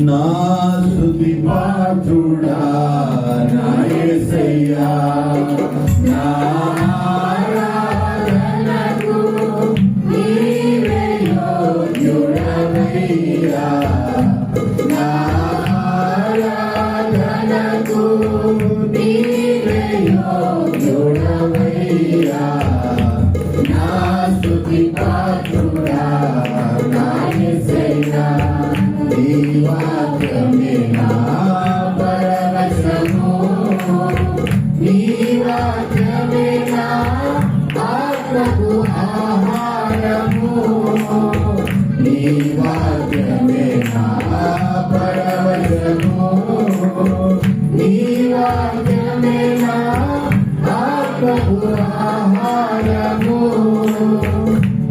నా స్తుతి పాత్రుడా నా యేసయ్యా, నా ఆరాధనకు నీవే యోగ్యుడవయ్యా, నా ఆరాధనకు నీవే యోగ్యుడవయ్యా, నా స్తుతి పాత్రుడా నా యేసయ్యా. నీ వాక్యమే నా పరవశము, నీ వాక్యమే నా ఆత్మకు ఆహారము, నీ వాక్యమే నా పరవశము, నీ వాక్యమే నా ఆత్మకు ఆహారము,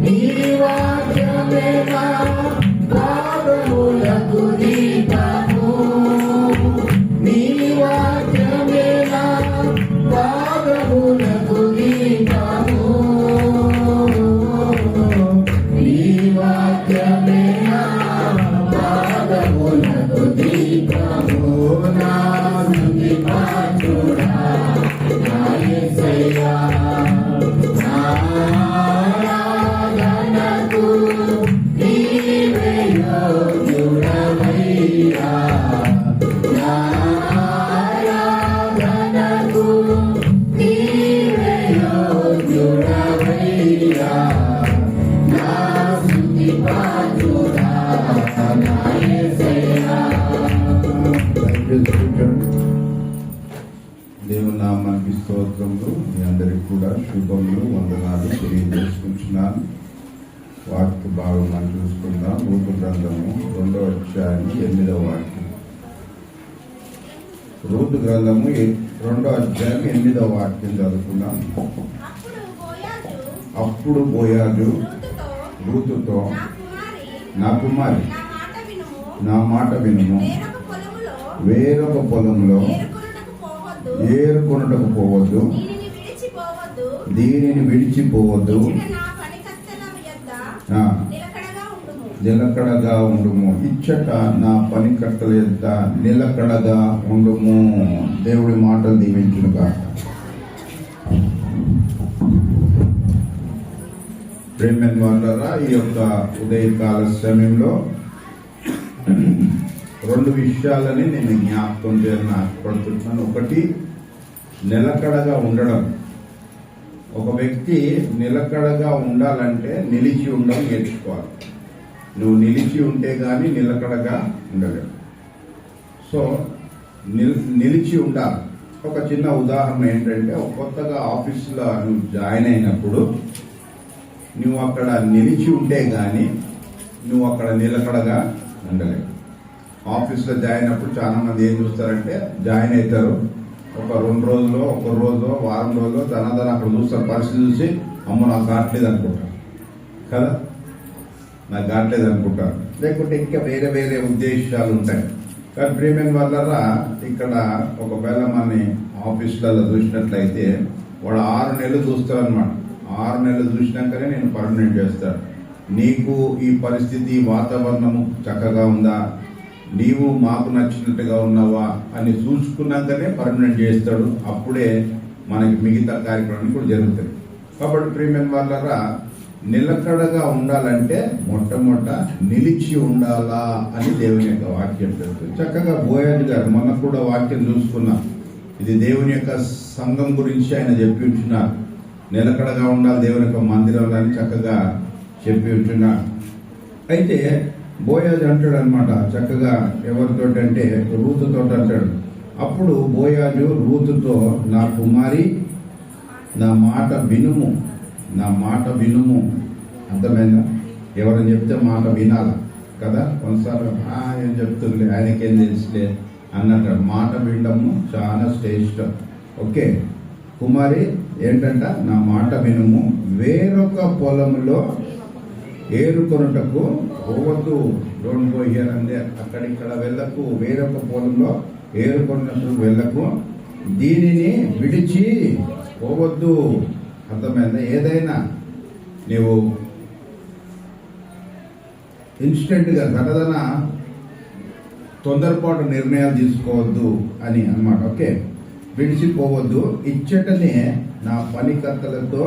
నీ వాక్యమే నా పాదములకు దీపము, నీ వాక్యమే నా పాదములకు దీపము, నీ వాక్యమే నా పాదములకు దీపము, నా స్తుతి పాత్రుడా నా యేసయ్యా, నా ఆరాధనకు నీవే యోగ్యుడవయ్యా, నా ఆరాధనకు నీవే యోగ్యుడవయ్యా, నా స్తుతి పాత్రుడా నా యేసయ్యా. దేవుని నామానికి స్తోత్రములు. మీ అందరికి కూడా శుభములు, వందనాలు తెలియజేసుకుంటున్నాను. వాక్య భాగం మనం చూసుకుందాం. రూతు గ్రంథము 2వ అధ్యాయం 8వ వాక్యం. రూతు గ్రంథము 2వ అధ్యాయం 8వ వాక్యం చదువుకుందాం. అప్పుడు బోయాజు రూతుతో, నా కుమారి నా మాట వినుము, వేరొక పొలంలో ఏరుకొనుటకు పోవద్దు, దీనిని విడిచిపోవద్దు, నిలకడగా ఉండుము, ఇచ్చట నా పనికట్టల యొద్ద నిలకడగా ఉండుము. దేవుడి మాటలు దీవించునుగా. ప్రేమైన వాళ్ళారా, ఈ యొక్క ఉదయకాల సమయంలో 2 విషయాలని నేను జ్ఞాపకం చేయాలని ఆశపడుతున్నాను. ఒకటి, నిలకడగా ఉండడం. ఒక వ్యక్తి నిలకడగా ఉండాలంటే నిలిచి ఉండడం నేర్చుకోవాలి. నువ్వు నిలిచి ఉంటే గానీ నిలకడగా ఉండలేవు. సో నిలిచి ఉండాలి. ఒక చిన్న ఉదాహరణ ఏంటంటే, కొత్తగా ఆఫీసులో నువ్వు జాయిన్ అయినప్పుడు నువ్వు అక్కడ నిలిచి ఉంటే గానీ నువ్వు అక్కడ నిలకడగా ఉండలేవు. ఆఫీస్లో జాయిన్ అయినప్పుడు చాలా మంది ఏం చూస్తారంటే, జాయిన్ అవుతారు, ఒక 2 రోజులు, 1 రోజు, వారం రోజులు తనదన అక్కడ చూస్తారు, పరిస్థితి చూసి అమ్మ నాకు కావట్లేదు అనుకుంటారు కదా, నాకు కావట్లేదు అనుకుంటారు. లేకుంటే ఇంకా వేరే వేరే ఉద్దేశాలు ఉంటాయి. కానీ ప్రియమైన వాళ్ళరా, ఇక్కడ ఒకవేళ మన ఆఫీసులలో చూసినట్లయితే వాడు 6 నెలలు చూస్తారనమాట. 6 నెలలు చూసినాకనే నేను పర్మనెంట్ చేస్తాను. నీకు ఈ పరిస్థితి, వాతావరణము చక్కగా ఉందా, నీవు మాకు నచ్చినట్టుగా ఉన్నావా అని చూసుకున్నాకనే పర్మనెంట్ చేస్తాడు. అప్పుడే మనకి మిగతా కార్యక్రమాలు కూడా జరుగుతాయి. కాబట్టి ప్రియమైన వాళ్ళరా, నిలకడగా ఉండాలంటే మొట్టమొదట నిలిచి ఉండాలా అని దేవుని యొక్క వాక్యం చెప్తుంది. చక్కగా బోయాజు గారు మొన్న కూడా వాక్యం చూసుకున్నాం. ఇది దేవుని యొక్క సంఘం గురించి ఆయన చెప్పి ఉంటున్నారు. నిలకడగా ఉండాలి దేవుని యొక్క మందిరంలో అని చక్కగా చెప్పి ఉంటున్నారు. అయితే బోయాజు అంటాడు అనమాట, చక్కగా ఎవరితో అంటే రూతుతో అంటాడు. అప్పుడు బోయాజు రూతుతో, నా కుమారి నా మాట వినుము, నా మాట వినుము. అర్థమైందా? ఎవరైనా చెప్తే మాట వినాలా కదా. కొన్నిసార్లు ఏం చెప్తుంది, ఆయనకేం తెలుసులే అన్నట్టు. మాట వినడము చాలా శ్రేష్టం. ఓకే, కుమారి ఏంటంట, నా మాట వినుము, వేరొక పొలంలో ఏరుకొనుటకు పోవద్దు. Don't go here and there, అక్కడిక్కడ వెళ్ళకు, వేరొక పొలంలో ఏరుకొనుటకు వెళ్ళకు, దీనిని విడిచి పోవద్దు. అర్థమైందా? ఏదైనా నీవు ఇన్స్టెంట్గా ధనధన తొందరపాటు నిర్ణయాలు తీసుకోవద్దు అని అన్నమాట. ఓకే, విడిచిపోవద్దు, ఇచ్చటనే నా పనికర్తలతో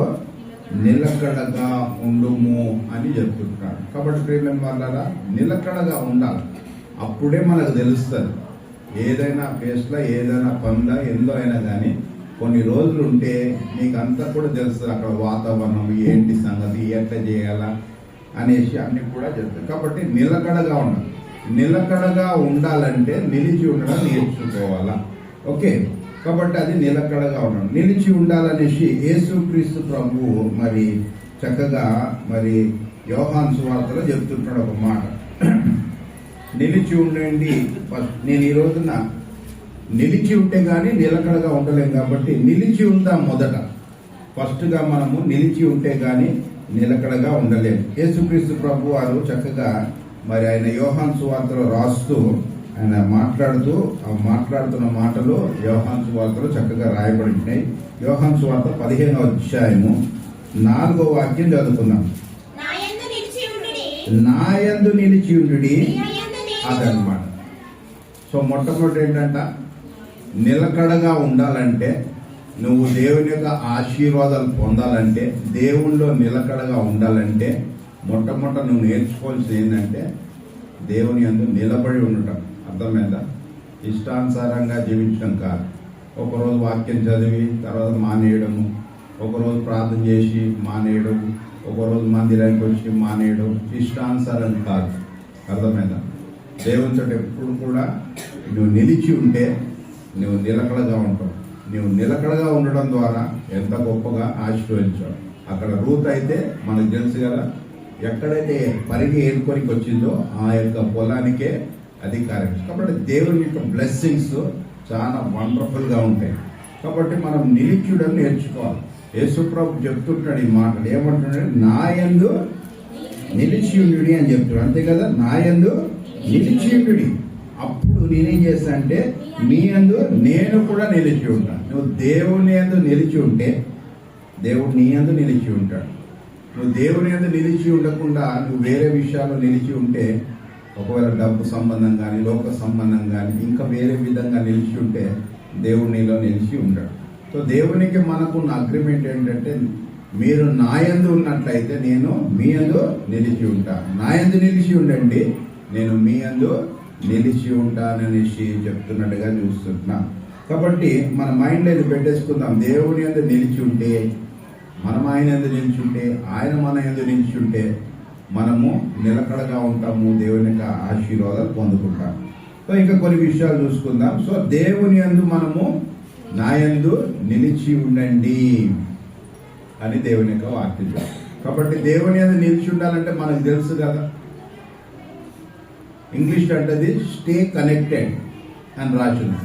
నిలకడగా ఉండుము అని చెప్తుంటాడు. కాబట్టి ప్రేమ వాళ్ళరా, నిలకడగా ఉండాలి. అప్పుడే మనకు తెలుస్తుంది ఏదైనా ఫేస్లో ఏదైనా పనుల ఎందో అయినా కానీ కొన్ని రోజులు ఉంటే నీకు అంతా కూడా తెలుస్తుంది అక్కడ వాతావరణం ఏంటి సంగతి ఎట్లా చేయాలా అనేసి అన్ని కూడా చెప్తాయి. కాబట్టి నిలకడగా ఉండాలి. నిలకడగా ఉండాలంటే నిలిచి ఉండడం నేర్చుకోవాలా. ఓకే, కాబట్టి అది నిలకడగా ఉండడం, నిలిచి ఉండాలనేసి యేసుక్రీస్తు ప్రభువు మరి చక్కగా మరి యోహాను సువార్తలో చెప్తుంటాడు ఒక మాట. నిలిచి ఉండండి. నేను ఈ రోజున నిలిచి ఉంటే కానీ నిలకడగా ఉండలేం కాబట్టి నిలిచి ఉందాం. మొదట ఫస్ట్గా మనము నిలిచి ఉంటే కానీ నిలకడగా ఉండలేము. యేసుక్రీస్తు ప్రభు వారు చక్కగా మరి ఆయన యోహాను సువార్తలో రాస్తూ ఆయన మాట్లాడుతున్న మాటలు యోహాను సువార్తలో చక్కగా రాయబడినాయి. యోహాను సువార్త 15వ అధ్యాయము 4వ వాక్యం చదువుకుందాం. నాయందు నిలిచి ఉండుడి అదనమాట. సో మొట్టమొదటి ఏంటంట, నిలకడగా ఉండాలంటే, నువ్వు దేవుని యొక్క ఆశీర్వాదాలు పొందాలంటే, దేవుళ్ళో నిలకడగా ఉండాలంటే మొట్టమొదట నువ్వు నేర్చుకోవాల్సింది ఏంటంటే దేవుని యందు నిలబడి ఉండటం. అర్థమైందా? ఇష్టానుసారంగా జీవించడం కాదు. ఒకరోజు వాక్యం చదివి తర్వాత మానేయడము, ఒకరోజు ప్రార్థన చేసి మానేయడం, ఒకరోజు మందిరానికి వచ్చి మానేయడం ఇష్టానుసారం కాదు. అర్థమైందా? దేవునితో ఎప్పుడు కూడా నువ్వు నిలిచి ఉంటే నువ్వు నిలకడగా ఉంటావు. నువ్వు నిలకడగా ఉండడం ద్వారా ఎంత గొప్పగా ఆశీర్వదించావు. అక్కడ రూత్ అయితే మనకు తెలుసు కదా, ఎక్కడైతే పరిగి ఏర్కొనికి వచ్చిందో ఆ యొక్క పొలానికే అధికారం. కాబట్టి దేవుని యొక్క బ్లెస్సింగ్స్ చాలా వండర్ఫుల్గా ఉంటాయి. కాబట్టి మనం నిలిచుడం నేర్చుకోవాలి. యేసుప్రభు చెప్తుంటాడు ఈ మాటలు. ఏమంటున్నాడు? నాయందు నిలిచియుండుడి అని చెప్తున్నాడు. అంతే కదా, నాయందు నిలిచియుండుడి. అప్పుడు నేనేం చేస్తా అంటే మీ యందు నేను కూడా నిలిచి ఉంటాను. నువ్వు దేవుని యందు నిలిచి ఉంటే దేవుడు నీ యందు నిలిచి ఉంటాడు. నువ్వు దేవుని యందు నిలిచి ఉండకుండా నువ్వు వేరే విషయాల్లో నిలిచి ఉంటే, ఒకవేళ డబ్బు సంబంధం కానీ లోక సంబంధం కానీ ఇంకా వేరే విధంగా నిలిచి ఉంటే దేవుడు నీలో నిలిచి ఉంటాడు. సో దేవునికి మనకున్న అగ్రిమెంట్ ఏంటంటే, మీరు నా యందు ఉన్నట్లయితే నేను మీ యందు నిలిచి ఉంటాను. నా యందు నిలిచి ఉండండి, నేను మీ యందు నిలిచి ఉంటాననేసి చెప్తున్నట్టుగా చూస్తున్నా. కాబట్టి మన మైండ్లో ఇది పెట్టేసుకుందాం. దేవుని యందు నిలిచి ఉంటే, మనం ఆయన యందు నిలిచి ఉంటే, ఆయన మన యందు నిలిచి ఉంటే మనము నిలకడగా ఉంటాము, దేవుని యొక్క ఆశీర్వాదాలు పొందుకుంటాం. సో ఇంకా కొన్ని విషయాలు చూసుకుందాం. సో దేవుని యందు మనము నా యందు నిలిచి ఉండండి అని దేవుని యొక్క వాక్యం. కాబట్టి దేవుని యందు నిలిచి ఉండాలంటే మనకు తెలుసు కదా, ఇంగ్లీష్ అంటది స్టే కనెక్టెడ్ అని రాసింది.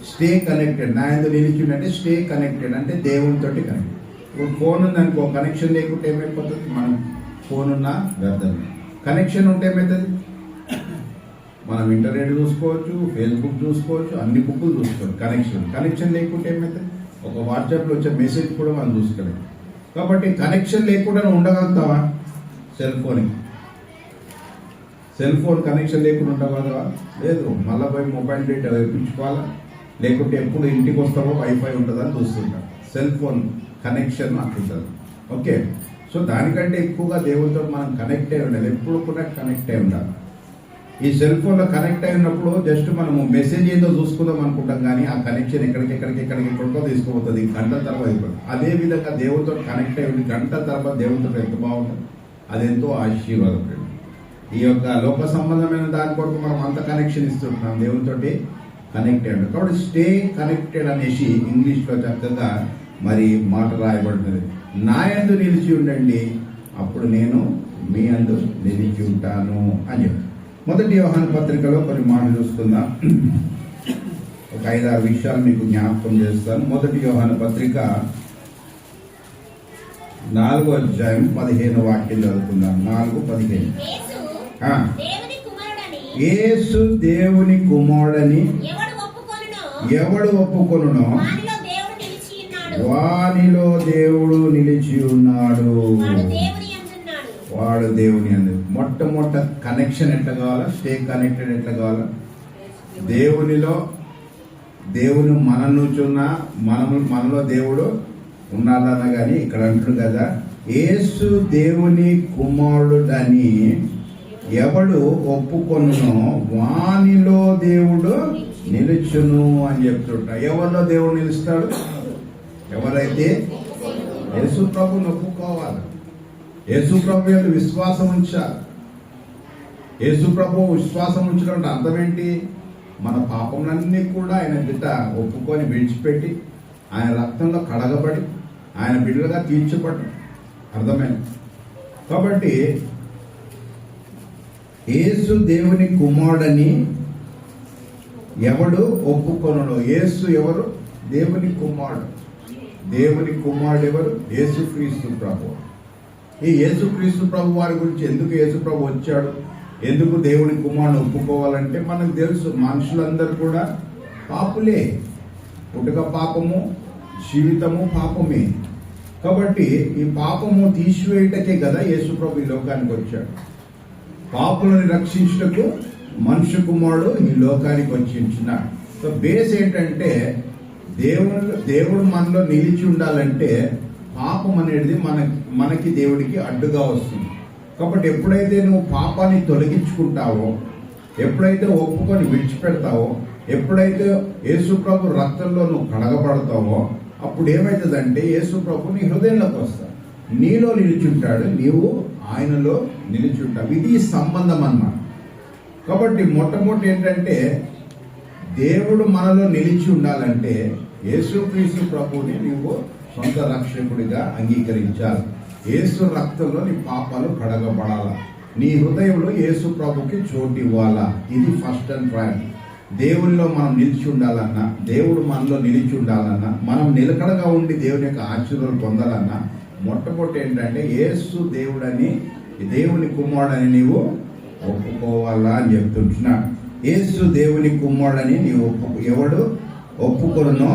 స్టే కనెక్టెడ్, నా యందు నిలిచి ఉండంటే స్టే కనెక్టెడ్ అంటే దేవునితో కనెక్ట్. ఇప్పుడు ఫోన్ ఉందనుకో, కనెక్షన్ లేకుంటే ఏమైపోతుంది? మనం ఫోన్ ఉన్నా వ్యర్థమే. కనెక్షన్ ఉంటే ఏమవుతుంది? మనం ఇంటర్నెట్ చూసుకోవచ్చు, ఫేస్బుక్ చూసుకోవచ్చు, అన్ని బుక్కులు చూసుకోవచ్చు. కనెక్షన్ లేకుంటే ఏమవుతుంది? ఒక వాట్సాప్లో వచ్చే మెసేజ్ కూడా మనం చూసుకోలేము. కాబట్టి కనెక్షన్ లేకుండా ఉండగలుగుతావా? సెల్ ఫోన్ కనెక్షన్ లేకుండా ఉండగలవా? లేదు. మళ్ళీ పోయి మొబైల్ డేటా వేయించుకోవాలా, లేకుంటే ఎప్పుడు ఇంటికి వస్తావో వైఫై ఉంటుందని చూస్తుంటాం. సెల్ ఫోన్ కనెక్షన్ అట్లుంటుంది. ఓకే, సో దానికంటే ఎక్కువగా దేవుడితో మనం కనెక్ట్ అయి ఉండాలి. ఎప్పుడు కూడా కనెక్ట్ అయి ఉండాలి. ఈ సెల్ ఫోన్లో కనెక్ట్ అయి ఉన్నప్పుడు జస్ట్ మనము మెసేజ్ ఏదో చూసుకుందాం అనుకుంటాం, కానీ ఆ కనెక్షన్ ఎక్కడికో తీసుకుపోతుంది, గంట తర్వాత అయిపోతుంది. అదే విధంగా దేవుడితో కనెక్ట్ అయి ఉండి గంట తర్వాత దేవుడితో ఎంత బాగుంటుంది, అదెంతో ఆశీర్వాదం. ఈ యొక్క లోక సంబంధమైన దాని కొరకు మనం అంత కనెక్షన్ ఇస్తుంటున్నాం, దేవునితో కనెక్ట్ అయ్యాడు. కాబట్టి స్టే కనెక్టెడ్ అనేసి ఇంగ్లీష్లో చక్కగా మరి మాట రాయబడుతుంది. నా యందు నిలిచి ఉండండి, అప్పుడు నేను మీ యందు నిలిచి ఉంటాను అని చెప్పి. మొదటి యోహాను పత్రికలో కొన్ని మాటలు చూసుకుందాం. ఒక 5-6 విషయాలు మీకు జ్ఞాపకం చేస్తాను. మొదటి యోహాను పత్రిక 4వ అధ్యాయం 15వ వాక్యం చదువుకుందాం. 4:15. యేసు దేవుని కుమారుడని ఎవడు ఒప్పుకొనునో వానిలో దేవుడు నిలిచి ఉన్నాడు, వాడు దేవుని యందు. మొట్టమొదట కనెక్షన్ ఎట్లా కావాలా, స్టే కనెక్టెడ్ ఎట్లా కావాలా? దేవునిలో దేవుని మనలో దేవుడు ఉన్నాడన్న కానీ ఇక్కడ అంటాడు కదా, యేసు దేవుని కుమారుడని ఎవడు ఒప్పుకొనునో వానిలో దేవుడు నిలుచును అని చెప్తుంటా. ఎవరిలో దేవుడు నిలుస్తాడు? ఎవరైతే యేసు ప్రభుని ఒప్పుకోవాలి, యేసు ప్రభు యొక్క విశ్వాసం ఉంచాలి. యేసు ప్రభు విశ్వాసం ఉంచడం అంటే అర్థం ఏంటి? మన పాపములన్నీ కూడా ఆయన బిడ్డ ఒప్పుకొని విడిచిపెట్టి ఆయన రక్తంలో కడగబడి ఆయన బిడ్డలుగా తీర్చబడి అర్థమైంది. కాబట్టి యేసు దేవుని కుమారుడని ఎవడు ఒప్పుకొనును. యేసు ఎవరు? దేవుని కుమారుడు. దేవుని కుమారుడు ఎవరు? యేసుక్రీస్తు ప్రభు. ఈ యేసుక్రీస్తు ప్రభు వారి గురించి ఎందుకు యేసు ప్రభు వచ్చాడు, ఎందుకు దేవుని కుమారుని ఒప్పుకోవాలంటే మనకు తెలుసు, మనుషులందరూ కూడా పాపులే. పుట్టుక పాపము, జీవితము పాపమే. కాబట్టి ఈ పాపము తీసివేయటకే కదా యేసు ప్రభు ఈ లోకానికి వచ్చాడు. పాపులను రక్షించుటకు మనుష్య కుమారుడు ఈ లోకానికి వచ్చించున్నాడు. సో బేస్ ఏంటంటే దేవుడు మనలో నిలిచి ఉండాలంటే పాపం అనేది మనకి దేవుడికి అడ్డుగా వస్తుంది. కాబట్టి ఎప్పుడైతే నువ్వు పాపాన్ని తొలగించుకుంటావో, ఎప్పుడైతే ఒప్పుకొని విడిచిపెడతావో, ఎప్పుడైతే యేసు ప్రభు రక్తంలో నువ్వు కడగబడతావో, అప్పుడు ఏమవుతుందంటే యేసు ప్రభు నీ హృదయంలోకి వస్తాడు, నీలో నిలిచుంటాడు, నీవు ఆయనలో నిలిచుంటావు. ఇది సంబంధం అన్నమాట. కాబట్టి మొట్టమొదటి ఏంటంటే దేవుడు మనలో నిలిచి ఉండాలంటే యేసుక్రీస్తు ప్రభువుని నీవు సొంత రక్షకుడిగా అంగీకరించాలి. యేసు రక్తంలో నీ పాపాలు కడగబడాలా, నీ హృదయంలో యేసు ప్రభుకి చోటు ఇవ్వాలా. ఇది ఫస్ట్ అండ్ ప్రైమ్. దేవునిలో మనం నిలిచి ఉండాలన్నా, దేవుడు మనలో నిలిచి ఉండాలన్నా, మనం నిలకడగా ఉండి దేవుని యొక్క ఆశీర్వాదాలు పొందాలన్నా మొట్టమొదటి ఏంటంటే యేసు దేవుడని, దేవుని కుమారుడని నీవు ఒప్పుకోవాలా అని చెప్తుంటున్నాడు. యేసు దేవుని కుమారుడని నీవు ఎవడు ఒప్పుకొనునో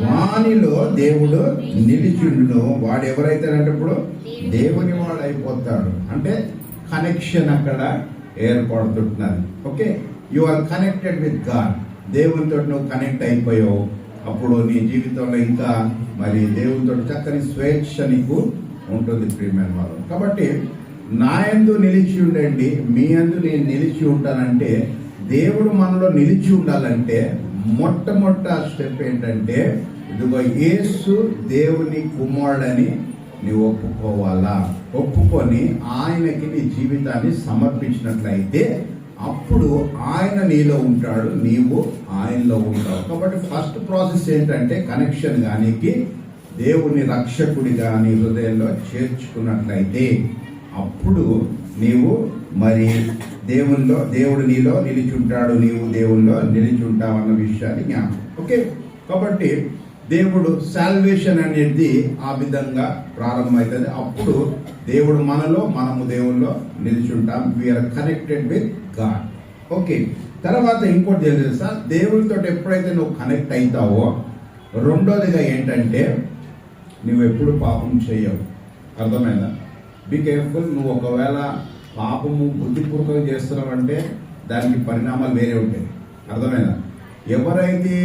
వానిలో దేవుడు నిలిచిండును. వాడు ఎవరైతే అంటే ఇప్పుడు దేవుని వాడు అయిపోతాడు. అంటే కనెక్షన్ అక్కడ ఏర్పడుతుంటున్నది. Okay, you are connected with God. దేవునితో నువ్వు కనెక్ట్ అయిపోయావు. అప్పుడు నీ జీవితంలో ఇంకా మరి దేవునితో చక్కని స్వేచ్ఛ నీకు ఉంటుంది ప్రియమైన వాళ్ళు. కాబట్టి నా యందు నిలిచి ఉండండి, మీ యందు నేను నిలిచి ఉంటానంటే, దేవుడు మనలో నిలిచి ఉండాలంటే మొట్టమొదట స్టెప్ ఏంటంటే ఇదిగో యేసు దేవుని కుమారుడని నీవు ఒప్పుకోవాలా. ఒప్పుకొని ఆయనకి నీ జీవితాన్ని సమర్పించినట్లయితే అప్పుడు ఆయన నీలో ఉంటాడు, నీవు ఆయనలో ఉంటావు. కాబట్టి ఫస్ట్ ప్రాసెస్ ఏంటంటే కనెక్షన్ గానికి దేవుని రక్షకుడిగా నీ హృదయంలో చేర్చుకున్నట్లయితే అప్పుడు నీవు మరి దేవుడు నీలో నిలిచుంటాడు, నీవు దేవుల్లో నిలిచుంటావు అన్న విషయాన్ని జ్ఞాపకం. ఓకే, కాబట్టి దేవుడు సాల్వేషన్ అనేది ఆ విధంగా ప్రారంభమవుతుంది. అప్పుడు దేవుడు మనలో, మనము దేవుల్లో నిలిచుంటాం. We are connected with God. Okay, తర్వాత ఇంకోటి తెలుసా, దేవుడితో ఎప్పుడైతే నువ్వు కనెక్ట్ అవుతావో రెండోదిగా ఏంటంటే నువ్వు ఎప్పుడు పాపం చేయవు. అర్థమైందా? Be careful. నువ్వు ఒకవేళ పాపము బుద్ధిపూర్వకంగా చేస్తున్నావంటే దానికి పరిణామాలు వేరే ఉంటాయి. అర్థమైందా? ఎవరైతే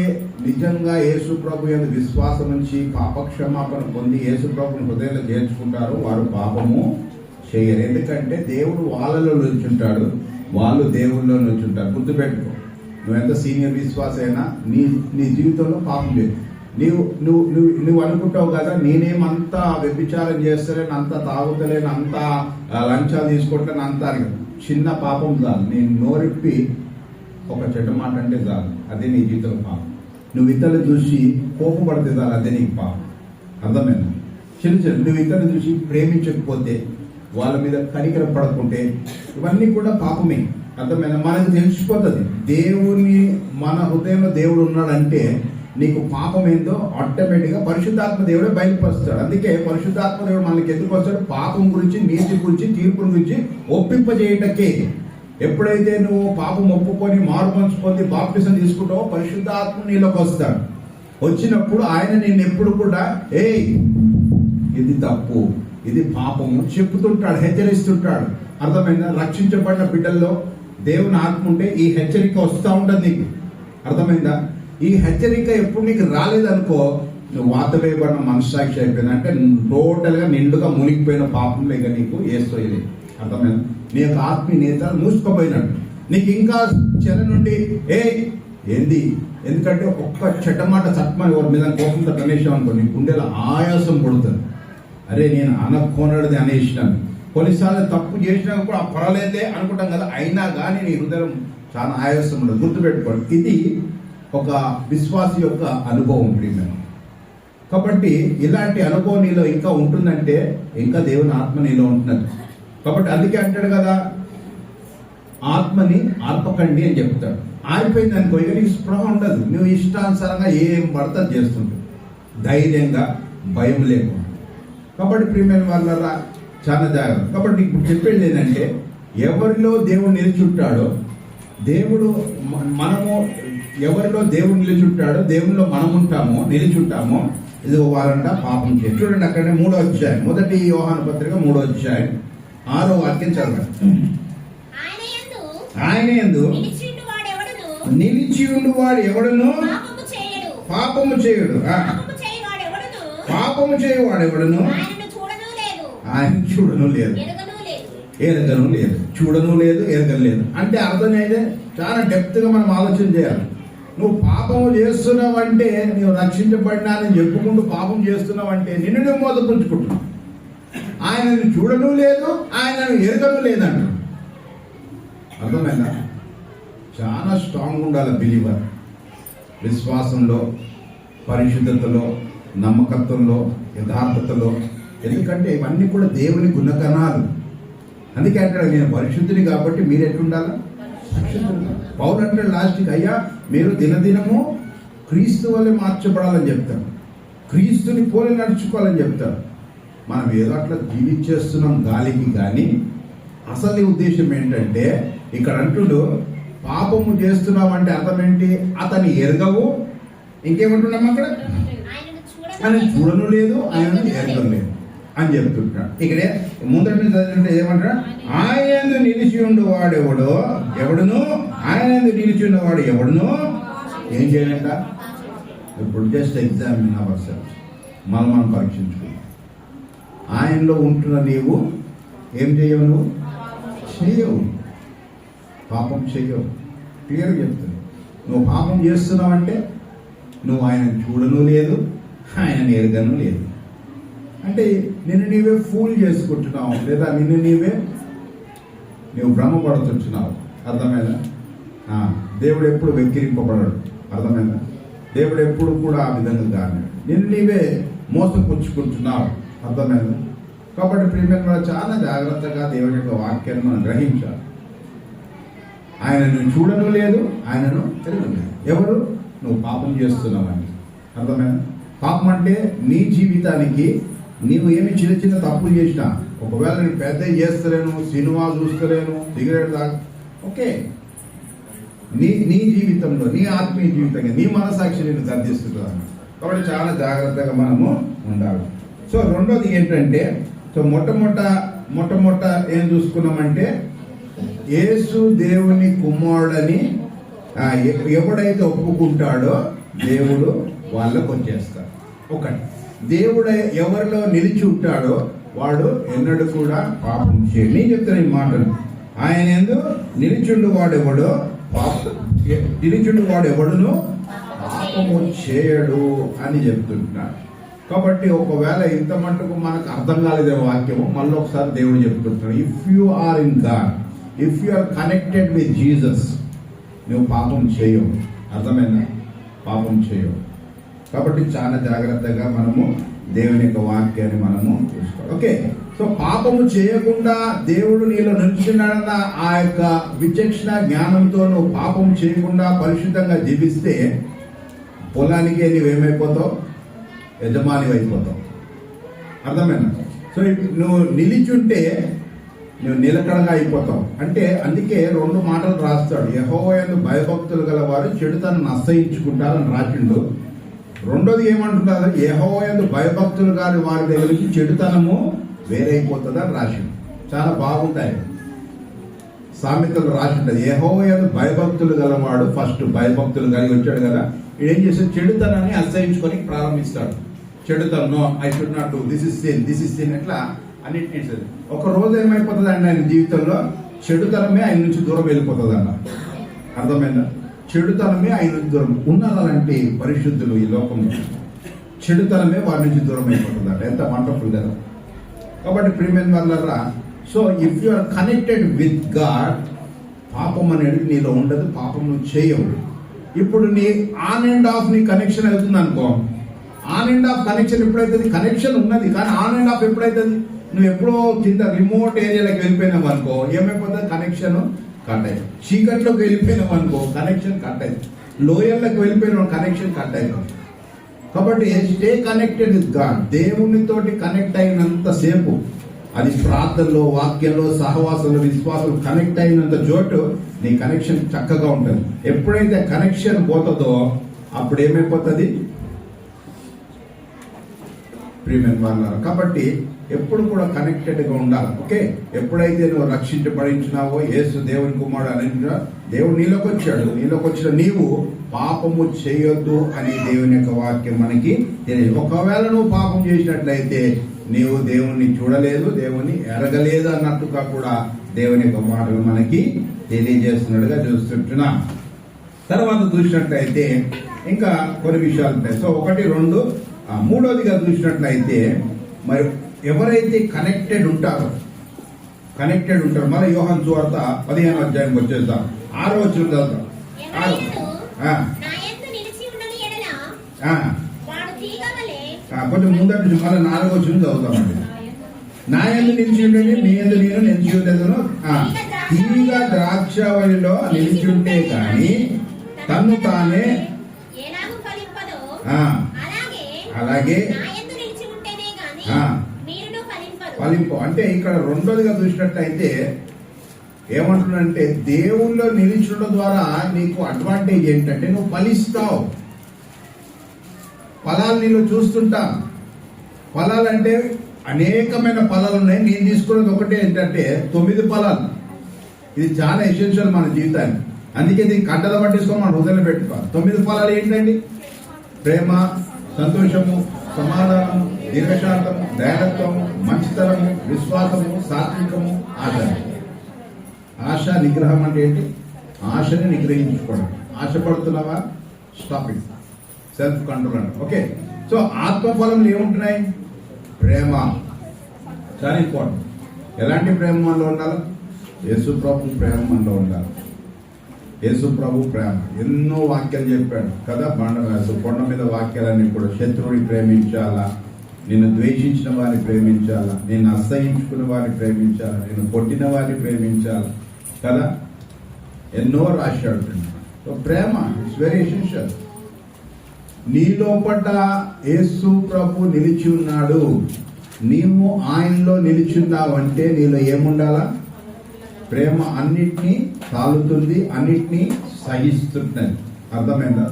నిజంగా యేసు ప్రభు యందు విశ్వాసం నుంచి పాపక్షమాపణ పొంది యేసు ప్రభుని హృదయంలో చేర్చుకుంటారో వారు పాపము చేయరు. ఎందుకంటే దేవుడు వాళ్ళలో నిల్చుంటాడు, వాళ్ళు దేవుళ్ళలో నిల్చుంటారు. గుర్తుపెట్టుకో, నువ్వు ఎంత సీనియర్ విశ్వాస అయినా నీ జీవితంలో పాపం లేదు. నువ్వు అనుకుంటావు కదా, నేనేమంతా వ్యభిచారం చేస్తలేను, అంత తాగుతలేను, అంత లంచాలు తీసుకుంటాను, అంత చిన్న పాపం చాలు. నేను నోరెప్పి ఒక చెడ్డ మాట అంటే చాలు, అదే నీ జీవితంలో పాపం. నువ్వు ఇతరులు చూసి కోపపడితే చాలు, అదే నీకు పాపం. అర్థమైందా? చిన్న నువ్వు ఇతరులు చూసి ప్రేమించకపోతే, వాళ్ళ మీద కనికరం పడకుంటే, ఇవన్నీ కూడా పాపమే. అర్థమైనా? మనకు తెలిసిపోతుంది దేవుని మన హృదయంలో దేవుడు ఉన్నాడంటే నీకు పాపం ఏందో ఆటోమేటిక్గా పరిశుద్ధాత్మ దేవుడే బయలుపరుస్తాడు. అందుకే పరిశుద్ధాత్మ దేవుడు మనకి ఎందుకు వస్తాడు? పాపం గురించి, నీతి గురించి, తీర్పు గురించి ఒప్పింపజేయటకే. ఎప్పుడైతే నువ్వు పాపం ఒప్పుకొని మారు మనసు పొంది బాప్టిజం తీసుకుంటావో పరిశుద్ధాత్మ నీలోకి వస్తాడు. వచ్చినప్పుడు ఆయన నేను ఎప్పుడు కూడా ఇది తప్పు, ఇది పాపము చెప్పుతుంటాడు, హెచ్చరిస్తుంటాడు. అర్థమైందా? రక్షించబడిన బిడ్డల్లో దేవుని ఆత్మ ఉంటే ఈ హెచ్చరిక వస్తూ ఉంటుంది నీకు. అర్థమైందా? ఈ హెచ్చరిక ఎప్పుడు నీకు రాలేదనుకో, నువ్వు వాత వేయబడిన మనస్సాక్షి అయిపోయింది, అంటే టోటల్ గా నిండుగా మునిగిపోయిన పాపం లేక నీకు ఏస్తోయలేదు. అర్థమైందా? నీ యొక్క ఆత్మీయ నేతలు మూసుకుపోయినట్టు. నీకు ఇంకా చెల నుండి ఏంది, ఎందుకంటే ఒక్క చెడ్డమాట చట్టమని ఎవరి మీద కోపంతో అనేసాం అనుకో, నీ గుండెలో ఆయాసం పడుతుంది. అరే నేను అనకొనది అనేసినాను. కొన్నిసార్లు తప్పు చేసినా కూడా పర్వాలేదే అనుకుంటాం కదా, అయినా కానీ నీ హృదయం చాలా ఆయాసం ఉండదు. గుర్తుపెట్టుకోండి, ఇది ఒక విశ్వాసి యొక్క అనుభవం ప్రియమైన. కాబట్టి ఇలాంటి అనుభవం నీలో ఇంకా ఉంటుందంటే ఇంకా దేవుని ఆత్మ నీలో ఉంటున్నది. కాబట్టి అందుకే అంటాడు కదా, ఆత్మని ఆర్పకండి అని చెప్తాడు. ఆరిపోయింది అనుకో, ఇక నీకు స్పృహ ఉండదు. నువ్వు ఇష్టానుసారంగా ఏం పడతా చేస్తుంటావు, ధైర్యంగా భయం లేకుండా. కాబట్టి ప్రియమైన వాళ్ళ చాలా జాగ్రత్త. కాబట్టి నీకు చెప్పేది ఏంటంటే, ఎవరిలో దేవుడు నిలిచుంటాడో, దేవుడు మనము ఎవరిలో దేవుడు నిలిచుంటాడో దేవునిలో మనం ఉంటామో నిలిచుంటామో, ఇది వారంట పాపం చేయాలి. చూడండి అక్కడనే 3వ అధ్యాయం, మొదటి యోహాను పత్రిక 3వ అధ్యాయం 6వ వాక్యం చదవండి. ఆయన యందు నిలిచి ఉండు వాడు ఎవడును పాపము చేయుడు. పాపము చేయువాడెవడును ఆయన చూడను లేదు, ఎరగను లేదు. చూడను లేదు, ఎరగను లేదు అంటే అర్థం అయితే చాలా డెప్త్ గా మనం ఆలోచన చేయాలి. నువ్వు పాపము చేస్తున్నావంటే, నువ్వు రక్షించబడినానని చెప్పుకుంటూ పాపం చేస్తున్నావంటే నిన్ను నువ్వు మోసపుచ్చుకుంటున్నావు. ఆయనను చూడను లేదు, ఆయనను ఎరగను లేదంట. అర్థమైందా? చాలా స్ట్రాంగ్ ఉండాలి బిలీవర్, విశ్వాసంలో, పరిశుద్ధతలో, నమ్మకత్వంలో, యథార్థతలో. ఎందుకంటే ఇవన్నీ కూడా దేవుని గుణగణాలు. అందుకే అంటాడు, నేను పరిశుద్ధుని కాబట్టి మీరు ఎట్లుండాలా? పౌలు అంటే లాస్ట్కి, అయ్యా మీరు దినదినము క్రీస్తు వల్లే మార్చబడాలని చెప్తారు, క్రీస్తుని పోలి నడుచుకోవాలని చెప్తారు. మనం ఏదో అట్లా జీవించేస్తున్నాం గాలికి. కానీ అసలు ఉద్దేశం ఏంటంటే, ఇక్కడ అంటుడు పాపము చేస్తున్నావు అంటే అర్థం ఏంటి? అతని ఎరగవు, ఇంకేమంటున్నాం అక్కడ, ఆయన చూడను లేదు, ఆయన ఎరగను లేదు అని చెప్తుంటాడు. ఇక్కడే ముందటి నుంచి చదివితే ఏమంటాడు? ఆయన నిలిచి ఉండేవాడు ఎవడును, ఆయన నిలిచి ఉన్నవాడు ఎవడును ఏం చేయాలంట? ఇప్పుడు జస్ట్ ఎగ్జామిన్ అవర్ సెల్ఫ్, మనం పరీక్షించుకున్నాం. ఆయనలో ఉంటున్న నీవు ఏం చేయవు? నువ్వు చేయవు, పాపం చేయవు. క్లియర్గా చెప్తుంది. నువ్వు పాపం చేస్తున్నావంటే నువ్వు ఆయన చూడను లేదు, ఆయన ఎరగను లేదు. అంటే నిన్ను నీవే ఫూల్ చేసుకుంటున్నావు, లేదా నిన్ను నీవు భ్రమపడుతుంటున్నావు. అర్థమైందా? దేవుడు ఎప్పుడు వెక్కిరింపబడడు. అర్థమైందా? దేవుడు ఎప్పుడు కూడా ఆ విధంగా కానీ నిన్ను నీవే మోసపుచ్చుకుంటున్నావు. అర్థమైందా? కాబట్టి ప్రియమైన చాలా జాగ్రత్తగా దేవుని యొక్క వాక్యాన్ని మనం గ్రహించాలి. ఆయనను చూడను లేదు, ఆయనను తెలియదు. ఎవరు? నువ్వు పాపం చేస్తున్నావని. అర్థమైనా? పాపం అంటే నీ జీవితానికి నీవు ఏమి చిన్న చిన్న తప్పులు చేసినా, ఒకవేళ నేను పెద్ద చేస్తలేను, సినిమా చూస్తలేను, సిగరెట్ తాగు, ఓకే, నీ జీవితంలో, నీ ఆత్మీయ జీవితంగా నీ మనసాక్షి నేను గర్దిస్తున్నాను. కాబట్టి చాలా జాగ్రత్తగా మనము ఉండాలి. సో రెండోది ఏంటంటే, సో మొట్టమొదట ఏం చూసుకున్నామంటే, యేసు దేవుని కుమారుడని ఎవడైతే ఒప్పుకుంటాడో దేవుడు వాళ్ళకు వచ్చేస్తాడు. ఒకటి, దేవుడు ఎవరిలో నిలిచి ఉంటాడో వాడు ఎన్నడూ కూడా పాపం చేయడు. నేను చెప్తాను ఈ మాటలు. ఆయన యందు నిలిచుండు వాడెవడో వాడెవడును పాపము చేయడు అని చెప్తుంటున్నాడు. కాబట్టి ఒకవేళ ఇంత మటుకు మనకు అర్థం కాలేదే వాక్యము, మళ్ళీ ఒకసారి దేవుడు చెప్తుంటున్నాడు, if you are in God, if you are connected with Jesus, నువ్వు పాపం చేయవు. అర్థమైందా? పాపం చేయవు. కాబట్టి చాలా జాగ్రత్తగా మనము దేవుని యొక్క వాక్యాన్ని మనము చూసుకోవాలి. ఓకే, సో పాపము చేయకుండా దేవుడు నీలో నిలిచినాడన్న ఆ యొక్క విచక్షణ జ్ఞానంతో నువ్వు పాపం చేయకుండా పరిశుద్ధంగా జీవిస్తే పొలానికి నువ్వేమైపోతావు? యజమాని అయిపోతావు. అర్థమైనా? సో నువ్వు నిలిచుంటే నువ్వు నిలకడగా అయిపోతావు. అంటే అందుకే 2 మాటలు రాస్తాడు, యెహోవా యందు భయభక్తులు గల వారు చెడుతనాన్ని అసహించుకుంటారని రాసిండు. రెండోది ఏమంటున్నారు? యెహోవా యందు భయభక్తులు కాని వారి దగ్గర నుంచి చెడుతనము వేరైపోతుంది అని రాసిండు. చాలా బాగుంటాయి. సామెతలు రాసి ఉంటుంది. యెహోవాయందు భయభక్తులు గలవాడు ఫస్ట్ భయభక్తులు కలిగి వచ్చాడు కదా, ఏం చేస్తాడు, చెడుతనాన్ని అసహించుకొని ప్రారంభిస్తాడు. చెడుతనం, no I should not do, this is sin ఎట్లా అన్నింటినీ. ఒక రోజు ఏమైపోతుంది అండి, ఆయన జీవితంలో చెడుతనమే ఆయన నుంచి దూరం వెళ్ళిపోతుంది అన్న. అర్థమైందా? చెడుతనమే ఆయన నుంచి దూరం ఉన్నారంటే పరిశుద్ధులు ఈ లోకంలో చెడుతనమే వారి నుంచి దూరం అయిపోతుంది అంట. ఎంత వండర్ఫుల్ కదా. కాబట్టి ప్రియమైన వాళ్ళరా, so if you are connected with God, పాపం అనేది నీలో ఉండదు, పాపం నువ్వు చేయవు. ఇప్పుడు నీ ఆన్ అండ్ ఆఫ్ నీ కనెక్షన్ అవుతుంది అనుకో. ఆన్ అండ్ ఆఫ్ కనెక్షన్ ఎప్పుడైతుంది, కనెక్షన్ ఉన్నది కానీ ఆన్ అండ్ ఆఫ్ ఎప్పుడైతుంది, నువ్వు ఎప్పుడో కింద రిమోట్ ఏరియాలోకి వెళ్ళిపోయినావు అనుకో, ఏమైపోతుంది, కనెక్షన్ కట్ అయింది. చీకట్లోకి వెళ్ళిపోయినావు అనుకో, కనెక్షన్ కట్ అయింది. లోయర్లోకి వెళ్ళిపోయిన కనెక్షన్ కట్ అయింది. కాబట్టి స్టే కనెక్టెడ్ విత్ గాడ్. దేవునితోటి కనెక్ట్ అయినంత సేపు, అది ప్రార్థనలో, వాక్యంలో, సహవాసంలో, విశ్వాసంలో కనెక్ట్ అయినంత చోటు నీ కనెక్షన్ చక్కగా ఉంటుంది. ఎప్పుడైతే కనెక్షన్ పోతుందో అప్పుడు ఏమైపోతుంది ప్రియమైన వాళ్ళ. కాబట్టి ఎప్పుడు కూడా కనెక్టెడ్ గా ఉండాలి. ఓకే, ఎప్పుడైతే నువ్వు రక్షించబడించినావో, యేసు దేవుని కుమారుడు అని దేవుడు నీలోకి వచ్చాడు, నీలోకి వచ్చిన నీవు పాపము చేయొద్దు అని దేవుని యొక్క వాక్యం మనకి తెలియదు. ఒకవేళ నువ్వు పాపం చేసినట్లయితే నీవు దేవుణ్ణి చూడలేదు, దేవుణ్ణి ఎరగలేదు అన్నట్టుగా కూడా దేవుని యొక్క మాటలు మనకి తెలియజేస్తున్నట్టుగా చూస్తుంటున్నా. తర్వాత చూసినట్లయితే ఇంకా కొన్ని విషయాలు ఉంటాయి. సో 1, 2, మూడోదిగా చూసినట్లయితే మరి ఎవరైతే కనెక్టెడ్ ఉంటారో మళ్ళీ యోహాను సువార్త 15వ అధ్యాయానికి వచ్చేద్దాం. 6వ వచనం చదువుతాం. కొంచెం ముందర నుంచి మళ్ళీ 4వ వచనం చదువుతామండి. నా యందు నిలిచి ఉండని మీ యందు నేను నిలిచి ఉండేదను, తీగ ద్రాక్షవల్లిలో నిలిచి ఉంటే కానీ తను తానే అలాగే ఫలింపు. అంటే ఇక్కడ రెండోదిగా చూసినట్లయితే ఏమంటున్నాడంటే దేవుల్లో నిలిచడం ద్వారా నీకు అడ్వాంటేజ్ ఏంటంటే నువ్వు ఫలిస్తావు. ఫలాలు నీలో చూస్తుంటా. ఫలాలు అంటే అనేకమైన ఫలాలు ఉన్నాయి. నేను తీసుకున్నది ఒకటే ఏంటంటే 9 ఫలాలు. ఇది చాలా ఎసెన్షియల్ మన జీవితానికి. అందుకే దీన్ని కంటలో పట్టించుకొని మన హృదయంలో పెట్టుకోవాలి. 9 ఫలాలు ఏంటండి? ప్రేమ, సంతోషము, సమాధానము, దీర్ఘశాంతము, దయాళత్వము, మంచితనము, విశ్వాసము, సాత్వికము, ఆశ. ఆశ నిగ్రహం అంటే ఏంటి? ఆశని నిగ్రహించుకోవడం. ఆశపడుతున్నావా? Stop it. సెల్ఫ్ కంట్రోల్ అంటే. ఓకే, సో ఆత్మఫలములు ఏముంటున్నాయి? ప్రేమ, చాలా ఇంపార్టెంట్. ఎలాంటి ప్రేమ మనలో ఉండాలి? యేసు ప్రభు ప్రేమ మనలో ఉండాలి. యేసు ప్రభు ప్రేమ ఎన్నో వాక్యాలు చెప్పాడు కదా. కొండ మీద వాక్యాలన్నీ కూడా శత్రువుని ప్రేమించాలా, నిన్ను ద్వేషించిన వారిని ప్రేమించాలా, నిన్ను అసహించుకున్న వారిని ప్రేమించాలా, నిన్ను కొట్టిన వారిని ప్రేమించాలా కదా, ఎన్నో రాశాడు. So Prema it's very essential. నీ లోపట యేసు ప్రభు నిలిచి ఉన్నాడు, నీవు ఆయనలో నిలిచున్నావంటే నీలో ఏముండాలా? ప్రేమ అన్నిటినీ తాలుతుంది, అన్నిటినీ సహిస్తున్నది. అర్థమైందా?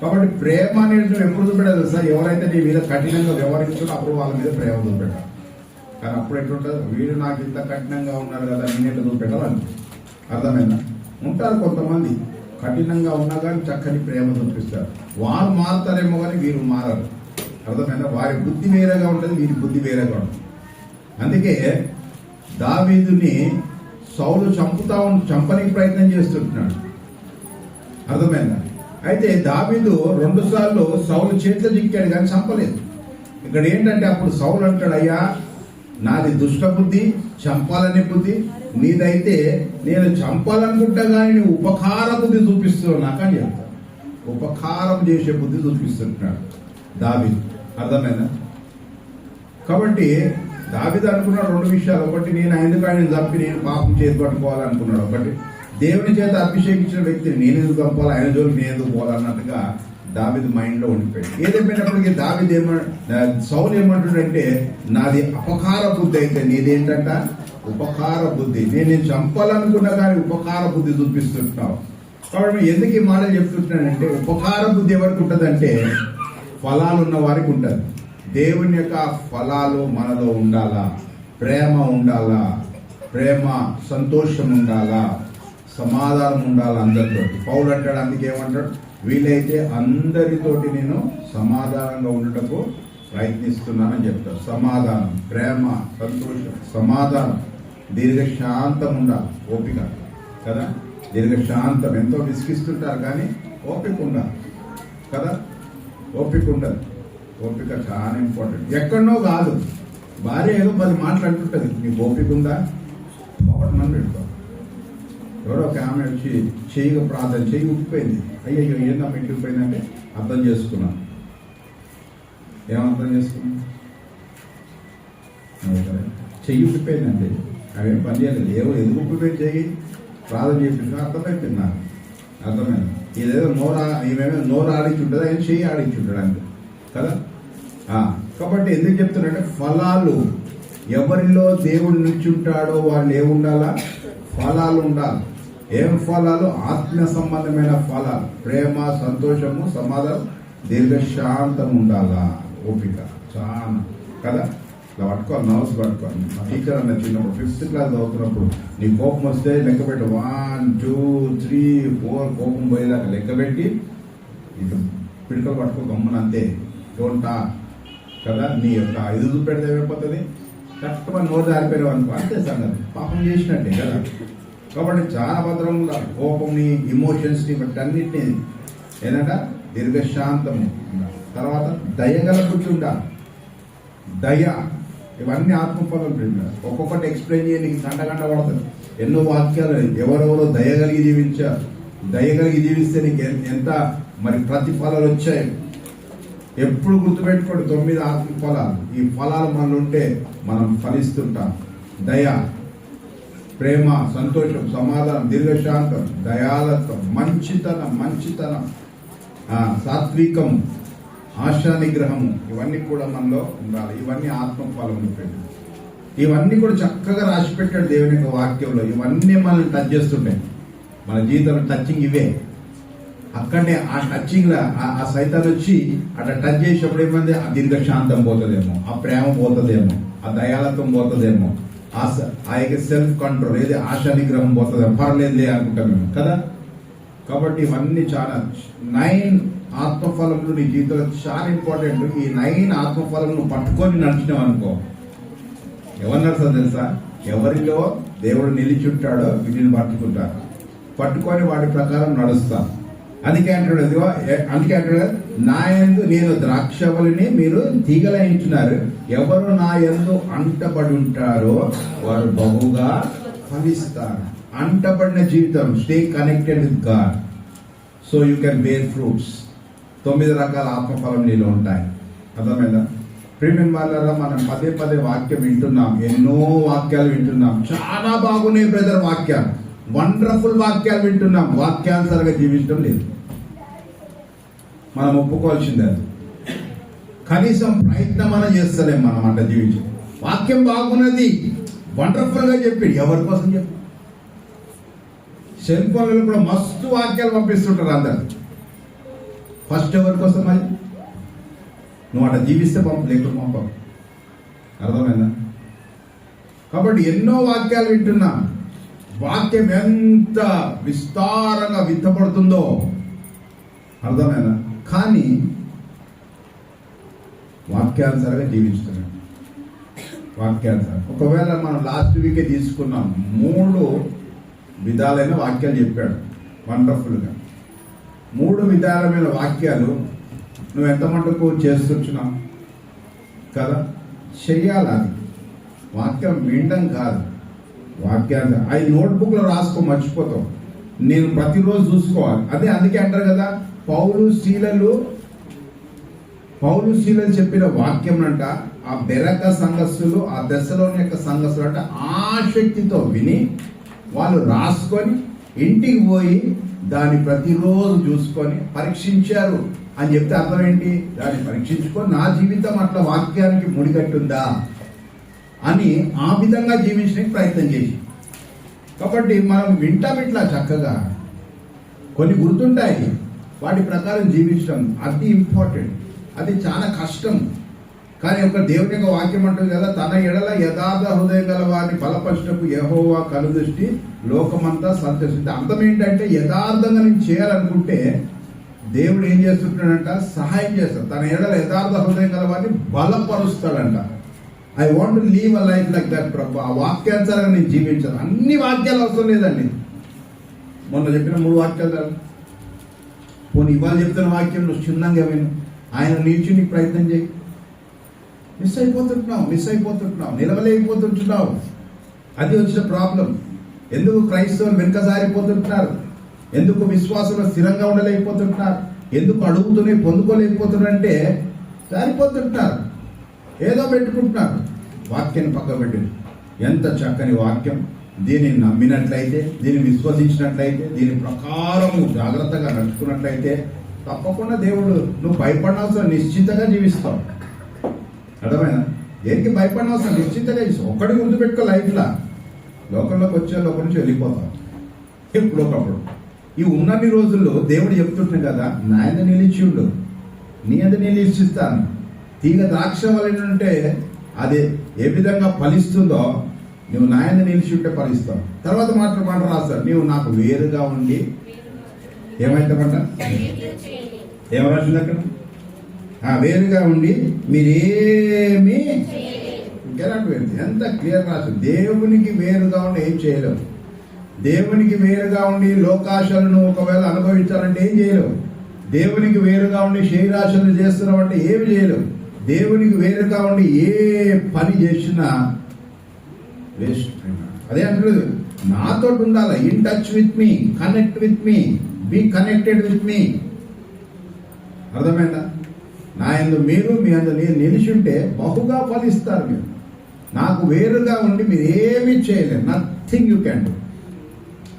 కాబట్టి ప్రేమ అనేది నువ్వు ఎప్పుడు చూపెట్టాలి సార్? ఎవరైతే నీ మీద కఠినంగా వ్యవహరించాడో అప్పుడు వాళ్ళ మీద ప్రేమ చూపెట్టాలి. కానీ అప్పుడు ఎట్లుంటుంది, వీడు నాకు ఇంత కఠినంగా ఉన్నారు కదా నేను ఎట్లా చూపెట్టాలని. అర్థమైందా? ఉంటారు కొంతమంది కఠినంగా ఉన్నా కానీ చక్కని ప్రేమ చూపిస్తారు. వారు మారుతారేమో కానీ వీరు మారరు. అర్థమైందా? వారి బుద్ధి వేరేగా ఉంటుంది, వీరి బుద్ధి వేరేగా ఉంటుంది. అందుకే దావీదుని సౌలు చంపడానికి ప్రయత్నం చేస్తుంటున్నాడు. అర్థమైందా? అయితే దావీదు 2 సార్లు సౌలు చేతిలో చిక్కాడు కానీ చంపలేదు. ఇక్కడ ఏంటంటే అప్పుడు సౌలు అంటాడు, అయ్యా నాది దుష్ట బుద్ధి, చంపాలనే బుద్ధి, నీదైతే నేను చంపాలనుకుంటా కానీ నువ్వు ఉపకార బుద్ధి చూపిస్తున్నావు నాకని చెప్తాను. ఉపకారం చేసే బుద్ధి చూపిస్తుంటున్నాడు దావీదు. అర్థమైందా? కాబట్టి దావీదు అనుకున్నాడు 2 విషయాలు. ఒకటి, నేను ఎందుకు ఆయన చంపి నేను పాపం చేతి పట్టుకోవాలనుకున్నాడు. ఒకటి, దేవుని చేత అభిషేకించిన వ్యక్తిని నేను ఎందుకు చంపాలి, ఆయన జోలికి నేను ఎందుకు పోవాలన్నట్టుగా దావీదు మైండ్ లో ఉండిపోయాడు. ఏదేమైనప్పటికీ దావీదు సౌలు ఏమంటాడంటే నాది అపకార బుద్ధి అయితే నీదేంటంట ఉపకార బుద్ధి. నేను చంపాలనుకున్నా కానీ ఉపకార బుద్ధి చూపిస్తుంటున్నావు. కాబట్టి ఎందుకు ఈ మాట చెప్తుంటున్నానంటే ఉపకార బుద్ధి ఎవరికి ఉంటుందంటే ఫలాలు ఉన్న వారికి ఉంటుంది. దేవుని యొక్క ఫలాలు మనలో ఉండాలా, ప్రేమ ఉండాలా, ప్రేమ, సంతోషం ఉండాలా, సమాధానం ఉండాలి అందరితో. పౌలు అంటాడు, అందుకే ఏమంటాడు, వీలైతే అందరితోటి నేను సమాధానంగా ఉండటకు ప్రయత్నిస్తున్నానని చెప్తాడు. సమాధానం, ప్రేమ, సంతోషం, సమాధానం, దీర్ఘశాంతం ఉండాలి. ఓపిక కదా, దీర్ఘశాంతం. ఎంతో విసిగిస్తుంటారు కానీ ఓపిక ఉండాలి కదా, ఓపిక ఉండదు. ఓపిక చాలా ఇంపార్టెంట్. ఎక్కడనో కాదు, భార్య ఏదో 10 మాట్లాడుతుంటుంది, నీకు ఓపిక ఉందా? మనం పెట్టుకో. ఎవరో ఒక ఆమె వచ్చి చెయ్యి ప్రార్థన, చెయ్యి ఉప్పిపోయింది. అయ్యో ఏందమ్మా ఇంటికి పోయిందంటే అర్థం చేసుకున్నాను. ఏమర్థం చేసుకున్నాను? చెయ్యి ఉప్పిపోయిందండి, అవేం పని చేయలేదు. ఎందుకు ఉప్పిపోయింది చెయ్యి? ప్రార్థన చేసి అర్థమైపోయింది నాకు, అర్థమైంది. ఇదేదో ఈమెమో నోరు ఆడించుంటుందా, ఏం చెయ్యి ఆడించుంటాడు అంతే కదా. కాబట్టి ఎందుకు చెప్తున్నాడంటే, ఫలాలు ఎవరిలో దేవుడు నిల్చుంటాడో వాళ్ళు ఏముండాలా? ఫలాలు ఉండాలి. ఏం ఫలాలు? ఆత్మ సంబంధమైన ఫలాలు. ప్రేమ, సంతోషము, సమాధానం, దీర్ఘశాంతం ఉండాలా. ఓపిక చాలా కదా. ఇట్లా పట్టుకోవాలి, నర్వ్స్ పట్టుకోవాలి. మా టీచర్ అన్న చిన్నప్పుడు 5th క్లాస్ చదువుతున్నప్పుడు, నీ కోపం వస్తే లెక్క పెట్టి 1 2 3 4 కోపం పోయేదాకా లెక్క పెట్టి ఇటు పిడికలు పట్టుకో గమ్మున, అంతే. డోంట్ టాక్ కదా. నీ యొక్క ఇది చూపెడితే ఏమైపోతుంది? కష్టమని నోరు జారిపోయావు అనుకో, అంతే సంగతి, పాపం చేసినట్టే కదా. కాబట్టి చాలా భద్రంగా కోపంని, ఇమోషన్స్ని బట్టి అన్నిటినీ ఏంటంటే దీర్ఘశాంతము. తర్వాత దయగల బుద్ధి ఉండాలి. దయ, ఇవన్నీ ఆత్మఫలం. ఒక్కొక్కటి ఎక్స్ప్లెయిన్ చేయ నీకు గంట పడుతుంది. ఎన్నో వాక్యాలు ఎవరెవరో దయగలిగి జీవించారు. దయగలిగి జీవిస్తే నీకు ఎంత మరి ప్రతిఫలాలు వచ్చాయి. ఎప్పుడు గుర్తుపెట్టుకోండి, 9 ఆత్మఫలాలు. ఈ ఫలాలు మనలో ఉంటే మనం ఫలిస్తుంటాం. దయ, ప్రేమ, సంతోషం, సమాధానం, దీర్ఘశాంతం, దయాలత్వం, మంచితనం, సాత్వికం, ఆశా నిగ్రహము, ఇవన్నీ కూడా మనలో ఉండాలి. ఇవన్నీ ఆత్మఫలం. ఇవన్నీ కూడా చక్కగా రాసి పెట్టాడు దేవుని యొక్క వాక్యంలో. ఇవన్నీ మనల్ని టచ్ చేస్తుంటాయి. మన జీవితంలో టచింగ్ ఇవే. అక్కడనే ఆ టచింగ్ ఆ సైతాన్ని వచ్చి అట్లా టచ్ చేసేప్పుడు ఏమైంది? ఆ దీర్ఘశాంతం పోతుందేమో, ఆ ప్రేమ పోతుందేమో, ఆ దయాలత్వం పోతుందేమో, ఆ యొక్క సెల్ఫ్ కంట్రోల్, ఏది ఆశా నిగ్రహం పోతుందేమో, పర్లేదులే అనుకుంటాం మేము కదా. కాబట్టి ఇవన్నీ చాలా 9 ఆత్మఫలములు నీ జీవితంలో చాలా ఇంపార్టెంట్. ఈ 9 ఆత్మఫలం నువ్వు పట్టుకొని నడిచినావు అనుకో, ఎవరు నడుస్తుంది తెలుసా? ఎవరిలో దేవుడు నిలిచి ఉంటాడో వీటిని పట్టుకొని వాటి ప్రకారం నడుస్తాం. అందుకే అంటాడు నా యందు నేను ద్రాక్షవల్లిని, మీరు తీగలయించున్నారు. ఎవరు నా యందు అంటబడి ఉంటారో వారు బహుగా ఫలిస్తారు. అంటబడిన జీవితం, stay connected with God, so you can bear fruits. 9 రకాల ఆత్మఫలం నీలో ఉంటాయి. అర్థమైందా? ప్రియమైన వాళ్ళారా, మనం పదే వాక్యం వింటున్నాం, ఎన్నో వాక్యాలు వింటున్నాం. చాలా బాగున్నాయి బ్రదర్ వాక్యాలు, వండర్ఫుల్ వాక్యాలు వింటున్నాం. వాక్యానుసారంగా జీవించడం లేదు. మనం ఒప్పుకోవాల్సిందే. అది కనీసం ప్రయత్నం మనం చేస్తలేం. మనం అట్లా జీవించాం. వాక్యం బాగున్నది, వండర్ఫుల్ గా చెప్పి ఎవరి కోసం చెప్పి సెల్ ఫోన్లలో కూడా మస్తు వాక్యాలు పంపిస్తుంటారు అందరు. ఫస్ట్ ఎవరి కోసం? మరి నువ్వు అట్లా జీవిస్తే లేకుండా పంపవు. అర్థమైందా? కాబట్టి ఎన్నో వాక్యాలు వింటున్నాం. వాక్యం ఎంత విస్తారంగా విత్తపడుతుందో అర్థమైందా? కానీ వాక్యానుసారంగా జీవిస్తున్నాం. వాక్యానుసారం. ఒకవేళ మనం లాస్ట్ వీకే తీసుకున్నాం, 3 విధాలైన వాక్యాలు చెప్పాడు వండర్ఫుల్గా. 3 విధాలమైన వాక్యాలు నువ్వు ఎంత మటుకు చేస్తున్నావు కదా. చెయ్యాలి. అది వాక్యం వినడం కాదు, వాక్యాన్ని అవి నోట్బుక్లో రాసుకో, మర్చిపోతావు. నేను ప్రతిరోజు చూసుకోవాలి. అదే అందుకే అంటారు కదా, పౌలు శీలలు చెప్పిన వాక్యం అంట ఆ బెరక సంఘస్థులు, ఆ దశలోని యొక్క సంఘస్థులు అంట ఆసక్తితో విని వాళ్ళు రాసుకొని ఇంటికి పోయి దాన్ని ప్రతిరోజు చూసుకొని పరీక్షించారు అని చెప్తే అర్థం ఏంటి? దాన్ని పరీక్షించుకొని నా జీవితం అట్లా వాక్యానికి ముడిగట్టుందా అని ఆ విధంగా జీవించడానికి ప్రయత్నం చేసి. కాబట్టి మనం వింటాం ఇట్లా చక్కగా, కొన్ని గుర్తుంటాయి, వాటి ప్రకారం జీవించడం అది ఇంపార్టెంట్. అది చాలా కష్టం. కానీ ఒక దేవుని యొక్క వాక్యం అంటుంది కదా, తన ఎడల యథార్థ హృదయం గల వారిని బలపరచుటకు యెహోవా కనుదృష్టి లోకమంతా సంతోషించి. అర్థం ఏంటంటే యథార్థంగా నేను చేయాలనుకుంటే దేవుడు ఏం చేస్తుంటాడంట, సహాయం చేస్తాడు. తన ఎడల యథార్థ హృదయం గల వారిని బలపరుస్తాడంట. I want to leave a life like that ప్రభు. ఆ వాక్యానుసారంగా నేను జీవించాను. అన్ని వాక్యాలు అవసరం లేదండి. మొన్న చెప్పిన 3 వాక్యాలు పోనీ ఇవాళ చెప్తున్న వాక్యం నువ్వు చిన్నంగా విను, ఆయన నిల్చుని ప్రయత్నం చేయి. మిస్ అయిపోతుంటున్నావు, నిలవలేకపోతుంటున్నావు. అది వచ్చిన ప్రాబ్లం. ఎందుకు క్రైస్తవులు వెనుకసారిపోతుంటున్నారు? ఎందుకు విశ్వాసంలో స్థిరంగా ఉండలేకపోతుంటున్నారు? ఎందుకు అడుగుతూనే పొందుకోలేకపోతున్నారంటే జారిపోతుంటున్నారు, ఏదో పెట్టుకుంటున్నారు. వాక్యాన్ని పక్క పెట్టి, ఎంత చక్కని వాక్యం! దీనిని నమ్మినట్లయితే, దీన్ని విశ్వసించినట్లయితే, దీని ప్రకారము జాగ్రత్తగా నడుచుకున్నట్లయితే తప్పకుండా దేవుడు, నువ్వు భయపడినవసరం, నిశ్చితంగా జీవిస్తావు. అర్థమైనా? దేనికి భయపడినవసరం, నిశ్చితంగా జీవిస్తావు. ఒక్కడికి ముందు పెట్టుకో లైఫ్లో. లోకంలోకి వచ్చే లోకం నుంచి వెళ్ళిపోతాం ఎప్పుడొకప్పుడు. ఈ ఉన్నన్ని రోజుల్లో దేవుడు చెప్తుంటున్నాడు కదా, నా మీద నిలిచిండు, నీ మీద నిలిచిస్తాను. తీగ ద్రాక్ష వలనంటే అది ఏ విధంగా ఫలిస్తుందో నువ్వు నా మీద నిలిచి ఉంటే ఫలిస్తావు. తర్వాత మాట రాస్తాడు, నీవు నాకు వేరుగా ఉండి ఏమైతామంట, ఏమరాసింది అక్కడ, వేరుగా ఉండి మీరేమీ ఎంత క్లియర్ రాస్తుంది. దేవునికి వేరుగా ఉండి ఏం చేయలేవు. దేవునికి వేరుగా ఉండి లోకాశలను ఒకవేళ అనుభవించాలంటే ఏం చేయలేవు. దేవునికి వేరుగా ఉండి శరీరాశలను చేస్తున్నావు అంటే ఏమి చేయలేవు. దేవునికి వేరుగా ఉండి ఏ పని చేసినా వేస్ట్. అదే అంటున్నారు, నాతో ఉండాలి, in touch with me, connect with me, be connected with me. అర్థమైందా? నా యందు మీరు, మీ అందు నేను నిలిచి ఉంటే బహుగా ఫలిస్తారు. మీరు నాకు వేరుగా ఉండి మీరు ఏమీ చేయలేరు. Nothing you can do.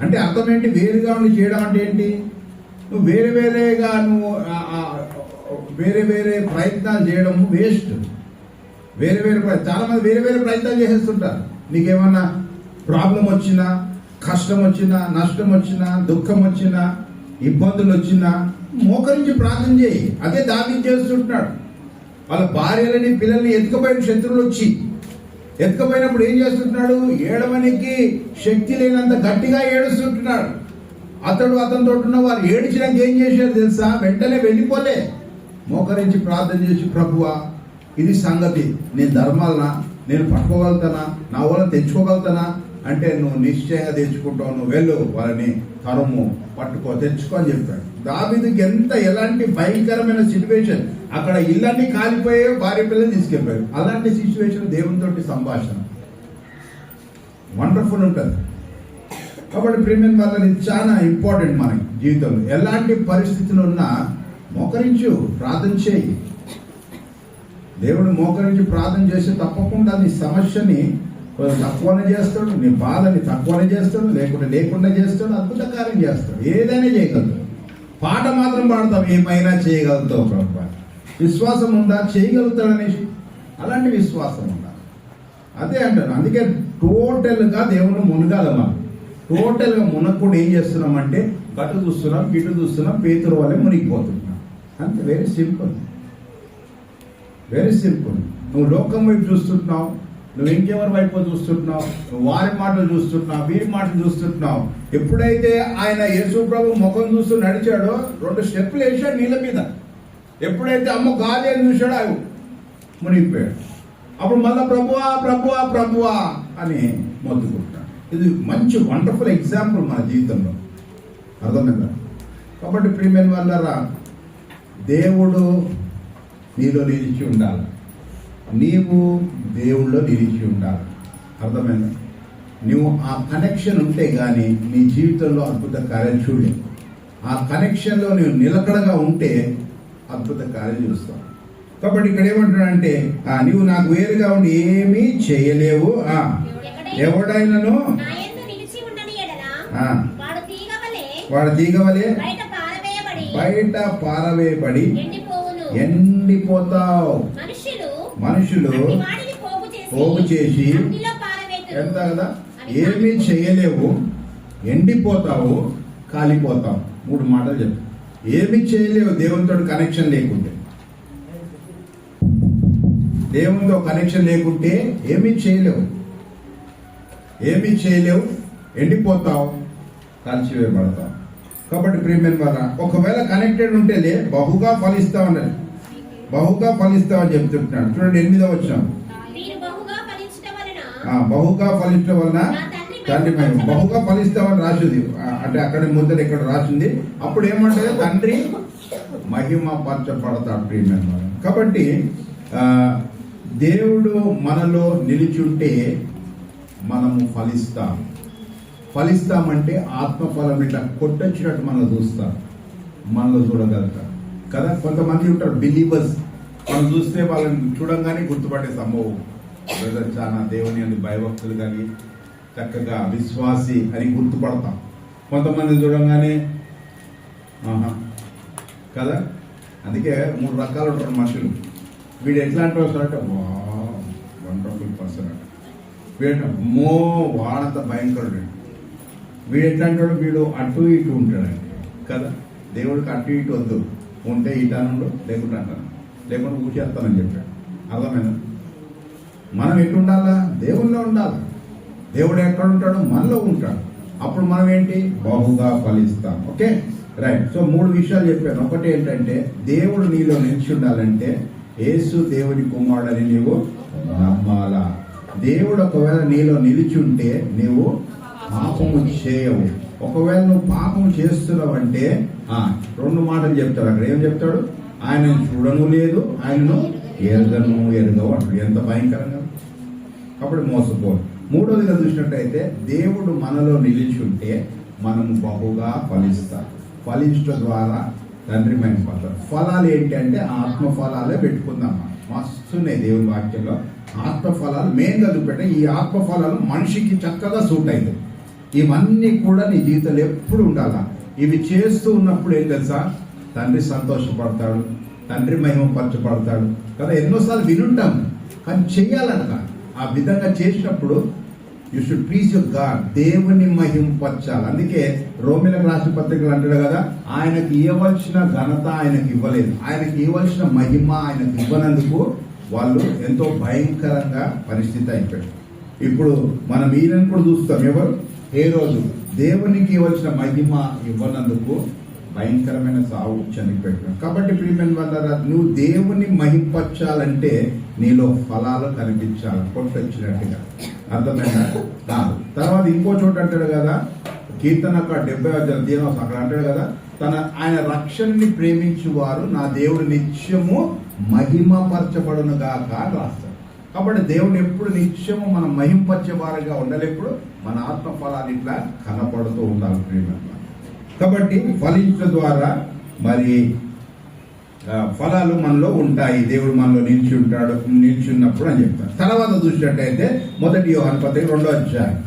అంటే అర్థం ఏంటి? వేరుగా ఉండి చేయడం అంటే ఏంటి? నువ్వు వేరేగా నువ్వు వేరే ప్రయత్నాలు చేయడం వేస్ట్. చాలా మంది వేరే ప్రయత్నాలు చేసేస్తుంటారు. నీకేమన్నా ప్రాబ్లం వచ్చినా, కష్టం వచ్చినా, నష్టం వచ్చినా, దుఃఖం వచ్చినా, ఇబ్బందులు వచ్చినా మోకరించి ప్రార్థన చేయి. అదే దావీదు చేస్తుంటున్నాడు. వాళ్ళ భార్యలని, పిల్లల్ని ఎత్తుకుపోయిన శత్రువులు వచ్చి ఎత్తుకుపోయినప్పుడు ఏం చేస్తుంటున్నాడు? ఏడవనికి శక్తి లేనంత గట్టిగా ఏడుస్తుంటున్నాడు. అతనితో ఉన్న వారు ఏడిచినాక ఏం చేశారు తెలుసా? వెంటనే వెళ్ళిపోలే, మోకరించి ప్రార్థన చేసి, ప్రభువా ఇది సంగతి, నేను ధర్మాలనా, నేను పట్టుకోగలుగుతానా, నా వాళ్ళని తెచ్చుకోగలుగుతానా అంటే, నువ్వు నిశ్చయంగా తెచ్చుకుంటావు, నువ్వు వెళ్ళు, వాళ్ళని తరుము, పట్టుకో, తెచ్చుకో అని చెప్పాడు. దావీదుకి ఎలాంటి భయంకరమైన సిచ్యువేషన్, అక్కడ ఇళ్ళన్నీ కాలిపోయే, భార్య పిల్లలు తీసుకెళ్ళిపోయారు. అలాంటి సిచ్యువేషన్ దేవునితోటి సంభాషణ వండర్ఫుల్ ఉంటుంది. కాబట్టి ప్రియమైన వాళ్ళని చాలా ఇంపార్టెంట్ మన జీవితంలో. ఎలాంటి పరిస్థితులు ఉన్నా మోకరించు, ప్రార్థన చేయి. దేవుడు మోకరించి ప్రార్థన చేసి తప్పకుండా నీ సమస్యని తక్కువనే చేస్తాడు, నీ బాధని తక్కువనే చేస్తాడు, లేకుండా చేస్తాడు, అద్భుత కార్యం చేస్తాడు. ఏదైనా చేయగలుగుతాడు. పాట మాత్రం పాడతాం, ఏమైనా చేయగలుగుతావు ప్రభు. విశ్వాసం ఉందా? చేయగలుగుతాడనేసి అలాంటి విశ్వాసం ఉందా? అదే అంటాను. అందుకే టోటల్గా దేవుని మునగాలి. మనం టోటల్గా మునక్కుండా ఏం చేస్తున్నామంటే, గట్టు చూస్తున్నాం, గిట్టు చూస్తున్నాం, పేతురు వల్లే మునిగిపోతున్నాం. అంతే. Very simple. నువ్వు లోకం వైపు చూస్తుంటున్నావు, నువ్వు ఇంకెవరి వైపు చూస్తుంటున్నావు, నువ్వు వారి మాటలు చూస్తుంటున్నావు, వీరి మాటలు చూస్తుంటున్నావు. ఎప్పుడైతే ఆయన యేసు ప్రభు ముఖం చూస్తూ నడిచాడో 2 స్టెప్పులు వేసాడు నీళ్ళ మీద. ఎప్పుడైతే అమ్మ గాలి అని చూశాడో అవి మునిగిపోయాడు. అప్పుడు మళ్ళా ప్రభువా అని మొత్తుకుంటున్నాడు. ఇది మంచి వండర్ఫుల్ ఎగ్జాంపుల్ మన జీవితంలో. అర్థమైందా? కాబట్టి ప్రియమైన వాళ్ళరా, దేవుడు నీలో నిలిచి ఉండాలి, నీవు దేవుళ్ళో నిలిచి ఉండాలి. అర్థమైందా? నువ్వు ఆ కనెక్షన్ ఉంటే కానీ నీ జీవితంలో అద్భుత కార్యం చూడలేవు. ఆ కనెక్షన్లో నువ్వు నిలకడగా ఉంటే అద్భుత కార్యం చూస్తావు. కాబట్టి ఇక్కడ ఏమంటున్నాడంటే, నీవు నాకు వేరుగా ఉండి ఏమీ చేయలేవు. ఎవడైనాను వాడు తీగవలే బయట పారవేయబడి ఎండిపోతావు. మనుషులు పోగు చేసి ఎంత కదా, ఏమీ చేయలేవు, ఎండిపోతావు, కాలిపోతావు. 3 మాటలు చెప్పు. ఏమీ చేయలేవు దేవునితో కనెక్షన్ లేకుంటే. దేవునితో కనెక్షన్ లేకుంటే ఏమీ చేయలేవు, ఎండిపోతావు, కాల్చివేయబడతావు. కాబట్టి ప్రియమైన వారా, ఒకవేళ కనెక్టెడ్ ఉంటేలే బహుగా ఫలిస్తామని చెప్తుంటున్నాడు. చూడండి 8వ వచనం, బహుగా ఫలించడం వలన తండ్రి మహిమ. బహుగా ఫలిస్తామని రాసింది, అంటే అక్కడ ముందర ఇక్కడ రాసింది. అప్పుడు ఏమంటే తండ్రి మహిమ పరచబడతాడు. ప్రియమైన వారు, కాబట్టి దేవుడు మనలో నిలిచుంటే మనము ఫలిస్తామంటే ఆత్మఫలం ఇట్లా కొట్టొచ్చినట్టు మనలో చూడగలుగుతాం కదా. కొంతమంది ఉంటారు బిలీవర్స్, మనం చూస్తే వాళ్ళని చూడంగానే గుర్తుపడే సంభవం. బ్రదర్ చాలా దేవుని అని భయభక్తులు కానీ చక్కగా విశ్వాసి అని గుర్తుపడతాం. కొంతమంది చూడంగానే కదా. అందుకే 3 రకాలు ఉంటారు మనుషులు. వీడు ఎట్లాంటి వాడు అంటే వండర్ఫుల్ పర్సన్ అంట, వీడు వాడంత భయంకరుడు. వీడు ఎట్లాంటి వాడు, వీడు అటు ఇటు ఉంటాడండి కదా. దేవుడికి అటు ఇటు వద్దు, ఉంటే ఇటానుండు, లేకుంటే అంటాను, లేకుంటే ఊచేస్తానని చెప్పాడు. అర్థమైనా? మనం ఎటు ఉండాలా? దేవుల్లో ఉండాలి. దేవుడు ఎక్కడ ఉంటాడు? మనలో ఉంటాడు. అప్పుడు మనం ఏంటి? బహుగా ఫలిస్తాం. Okay, right. సో 3 విషయాలు చెప్పాను. ఒకటి ఏంటంటే దేవుడు నీలో నిలిచి ఉండాలంటే యేసు దేవుని కుమారుడని నీవు నమ్మాలా. దేవుడు ఒకవేళ నీలో నిలిచి ఉంటే నీవు పాపము చేయవు. ఒకవేళ నువ్వు పాపం చేస్తున్నావంటే 2 మాటలు చెప్తాడు అక్కడ. ఏం చెప్తాడు? ఆయనను చూడను లేదు, ఆయనను ఎరగవు అంటాడు. ఎంత భయంకరంగా. కాబట్టి మోసపోదు. 3వదిగా చూసినట్టయితే దేవుడు మనలో నిలిచి ఉంటే మనము బహుగా ఫలించడం ద్వారా తండ్రి మహిమపడతాడు. ఫలాలు ఏంటంటే ఆత్మ ఫలాలే పెట్టుకుందాం. మస్తున్నాయి దేవుని వాక్యంలో. ఆత్మ ఫలాలు మెయిన్గా చూపెట్టే ఈ ఆత్మ ఫలాలు మనిషికి చక్కగా సూట్ అవుతాయి. ఇవన్నీ కూడా నీ జీవితంలో ఎప్పుడు ఉండాలా. ఇవి చేస్తూ ఉన్నప్పుడు ఏం తెలుసా? తండ్రి సంతోషపడతాడు, తండ్రి మహిమపరచబడతాడు కదా. ఎన్నోసార్లు వినుంటాం, కానీ చెయ్యాలనక. ఆ విధంగా చేసినప్పుడు you should please your God, దేవుని మహింపరచాలి. అందుకే రోమిలకు రాసిన పత్రికలు అంటాడు కదా, ఆయనకి ఇవ్వవలసిన ఘనత ఆయనకి ఇవ్వలేదు, ఆయనకి ఇవ్వవలసిన మహిమ ఆయనకు ఇవ్వనందుకు వాళ్ళు ఎంతో భయంకరంగా పరిస్థితి అయిపోయారు. ఇప్పుడు మనం ఈయనను కూడా చూస్తాం. ఎవరు? ఏ రోజు దేవునికి ఇవ్వాల్సిన మహిమ ఇవ్వనందుకు భయంకరమైన సావు చనిపోయాడు. కాబట్టి ప్రియమైన వాళ్ళ, నువ్వు దేవుని మహింపరచాలంటే నీలో ఫలాలు కనిపించాలి, కొట్టొచ్చినట్టుగా. అర్థమైనా? తర్వాత ఇంకో చోట అంటాడు కదా, కీర్తన 70 అక్కడ అంటాడు కదా, ఆయన రక్షణని ప్రేమించు వారు నా దేవుడు నిత్యము మహిమపరచబడును గాక అని రాస్తాడు. కాబట్టి దేవుడు ఎప్పుడు నిత్యము మనం మహింపరచేవారుగా ఉండాలి. ఎప్పుడు మన ఆత్మ ఫలాలు ఇట్లా కనపడుతూ ఉండాలి ప్రియమైన. కాబట్టి ఫలించడం ద్వారా మరి ఫలాలు మనలో ఉంటాయి. దేవుడు మనలో నిల్చున్నప్పుడు అని చెప్తారు. తర్వాత చూసినట్టయితే 1 యోహాను పత్రిక 2వ అధ్యాయం,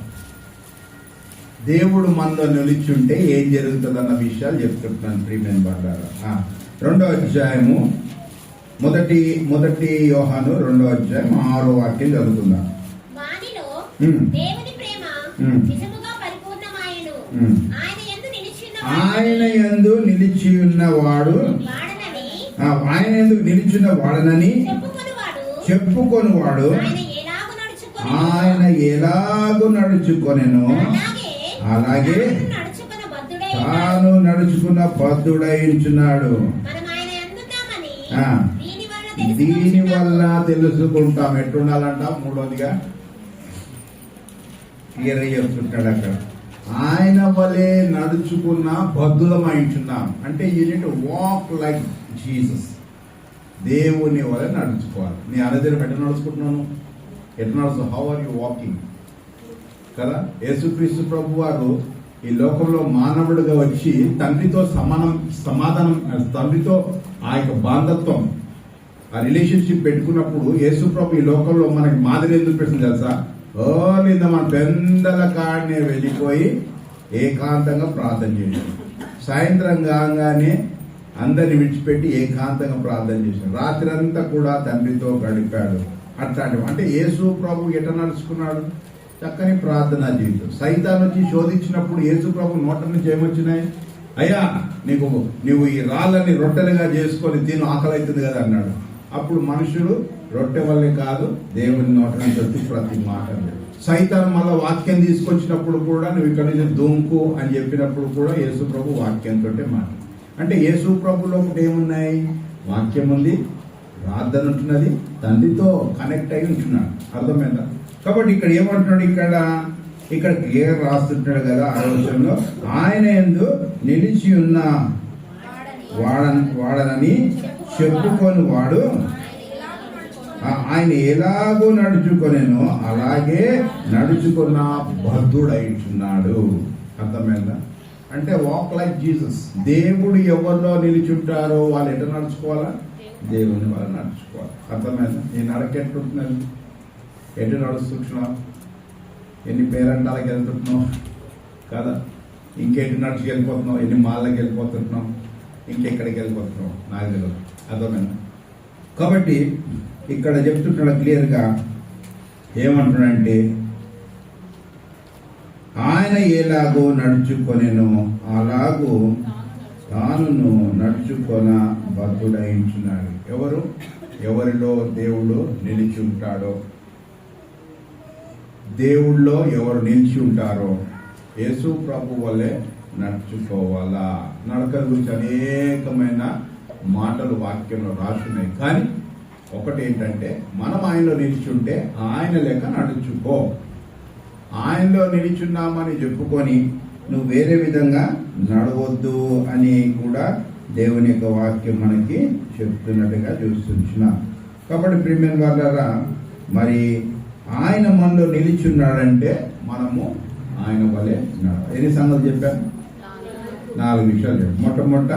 దేవుడు మనలో నిలిచుంటే ఏం జరుగుతుంది అన్న విషయాలు చెప్తున్నాను ప్రియమైన బండారా. 2వ అధ్యాయము 1 యోహాను 2వ అధ్యాయం 6వ వాక్యం చదువుకుందాం. ఆయన యందు నిలిచి ఉన్నవాడు, ఆయన యందు నిలిచిన వాడనని చెప్పుకొనివాడు ఆయన ఎలాగూ నడుచుకొనెను అలాగే తాను నడుచుకున్న బద్ధుడైంచున్నాడు. దీని వల్ల తెలుసుకుంటాం ఎట్టుండాలంట. 3వదిగా క్లియర్ చెప్తుంటాడు అక్కడ, ఆయన వలె నడుచుకున్న బద్ధులమైంచున్నాం. అంటే యూనిట్ వాక్ లైక్ జీసస్. దేవుని వలె నడుచుకోవాలి. నీ అనుదినం ఎట్లా నడుచుకుంటున్నాను? ఎట్లా నడుచు? హౌ ఆర్ యూ వాకింగ్ కదా. యేసుక్రీస్తు ప్రభు వారు ఈ లోకంలో మానవుడిగా వచ్చి తండ్రితో తండ్రితో ఆ యొక్క బాంధత్వం, ఆ రిలేషన్షిప్ పెట్టుకున్నప్పుడు యేసు ప్రభు ఈ లోకంలో మనకి మాదిరి ఎందుకు పెట్టింది తెలుసా? ఓలింద మన పెందల కాడనే వెళ్ళిపోయి ఏకాంతంగా ప్రార్థన చేశాడు. సాయంత్రం కాగానే అందరిని విడిచిపెట్టి ఏకాంతంగా ప్రార్థన చేశాడు. రాత్రి అంతా కూడా తండ్రితో గడిపాడు. అట్లాంటివి అంటే యేసు ప్రభు ఎట నడుచుకున్నాడు? చక్కని ప్రార్థనా జీవితం. సైతాన్ వచ్చి శోధించినప్పుడు యేసు ప్రభు నోట నుంచి ఏమొచ్చినాయి? అయ్యా నువ్వు ఈ రాళ్ళని రొట్టెలుగా చేసుకొని తిను, ఆకలి అవుతుంది కదా అన్నాడు. అప్పుడు మనుషులు రొట్టె వల్లే కాదు దేవుని నోట నుంచి వచ్చి ప్రతి మాట. సైతాన్ మళ్ళీ వాక్యం తీసుకొచ్చినప్పుడు కూడా నువ్వు ఇక్కడ నుంచి దుంకు అని చెప్పినప్పుడు కూడా యేసు ప్రభు వాక్యంతో మాట. అంటే యేసు ప్రభులో ఒకటి ఏమున్నాయి? వాక్యం ఉంది, ప్రార్థన ఉంటున్నది, తండ్రితో కనెక్ట్ అయి ఉంటున్నాడు. అర్థమైందా? కాబట్టి ఇక్కడ ఏమంటున్నాడు? ఇక్కడ క్లియర్ రాస్తుంటాడు కదా ఆలోచనలో, ఆయన యందు నిలిచి ఉన్న వాడనని చెప్పుకొని వాడు ఆయన ఎలాగో నడుచుకొనేనో అలాగే నడుచుకున్న బద్ధుడైతున్నాడు. అర్థమైందా? అంటే వాక్ లైక్ జీసస్. దేవుడు ఎవరిలో నిలిచుంటారో వాళ్ళు ఎట్లా నడుచుకోవాలా? దేవుని వాళ్ళు నడుచుకోవాలి. అర్థమైందా? నీ నడకెట్టుంటున్నది, ఎటు నడుస్తుంటున్నావు, ఎన్ని పేరంటాలకు వెళ్తుంటున్నావు కదా, ఇంకెటు నడిచి వెళ్ళిపోతున్నావు, ఎన్ని మాళ్ళకి వెళ్ళిపోతుంటున్నావు, ఇంకెక్కడికి వెళ్ళిపోతున్నావు నాకు తెలియదు. అర్థమైందా? కాబట్టి ఇక్కడ చెప్తుంటాడు క్లియర్గా, ఏమంటున్నాడంటే ఆయన ఎలాగో నడుచుకొనెనో అలాగూ తానును నడుచుకొన బద్ధుడయించున్నాడు. ఎవరిలో దేవుడు నిలిచి ఉంటాడో, దేవుళ్ళో ఎవరు నిలిచి ఉంటారో యేసు ప్రభు వల్లే నడుచుకోవాలా. నడక గురించి అనేకమైన మాటలు వాక్యంలో రాసున్నాయి. కానీ ఒకటి ఏంటంటే, మనం ఆయనలో నిలిచుంటే ఆయన లెక్క నడుచుకో. ఆయనలో నిలిచున్నామని చెప్పుకొని నువ్వు వేరే విధంగా నడవద్దు అని కూడా దేవుని యొక్క వాక్యం మనకి చెప్తున్నట్టుగా చూస్తున్నాం. కాబట్టి ప్రియమైన వాళ్ళారా, మరి ఆయన మనలో నిలిచున్నాడంటే మనము ఆయన వలె నడవాలి. ఎన్ని సంగతులు చెప్పాను? 4 విషయాలు చెప్పాను. మొట్టమొదట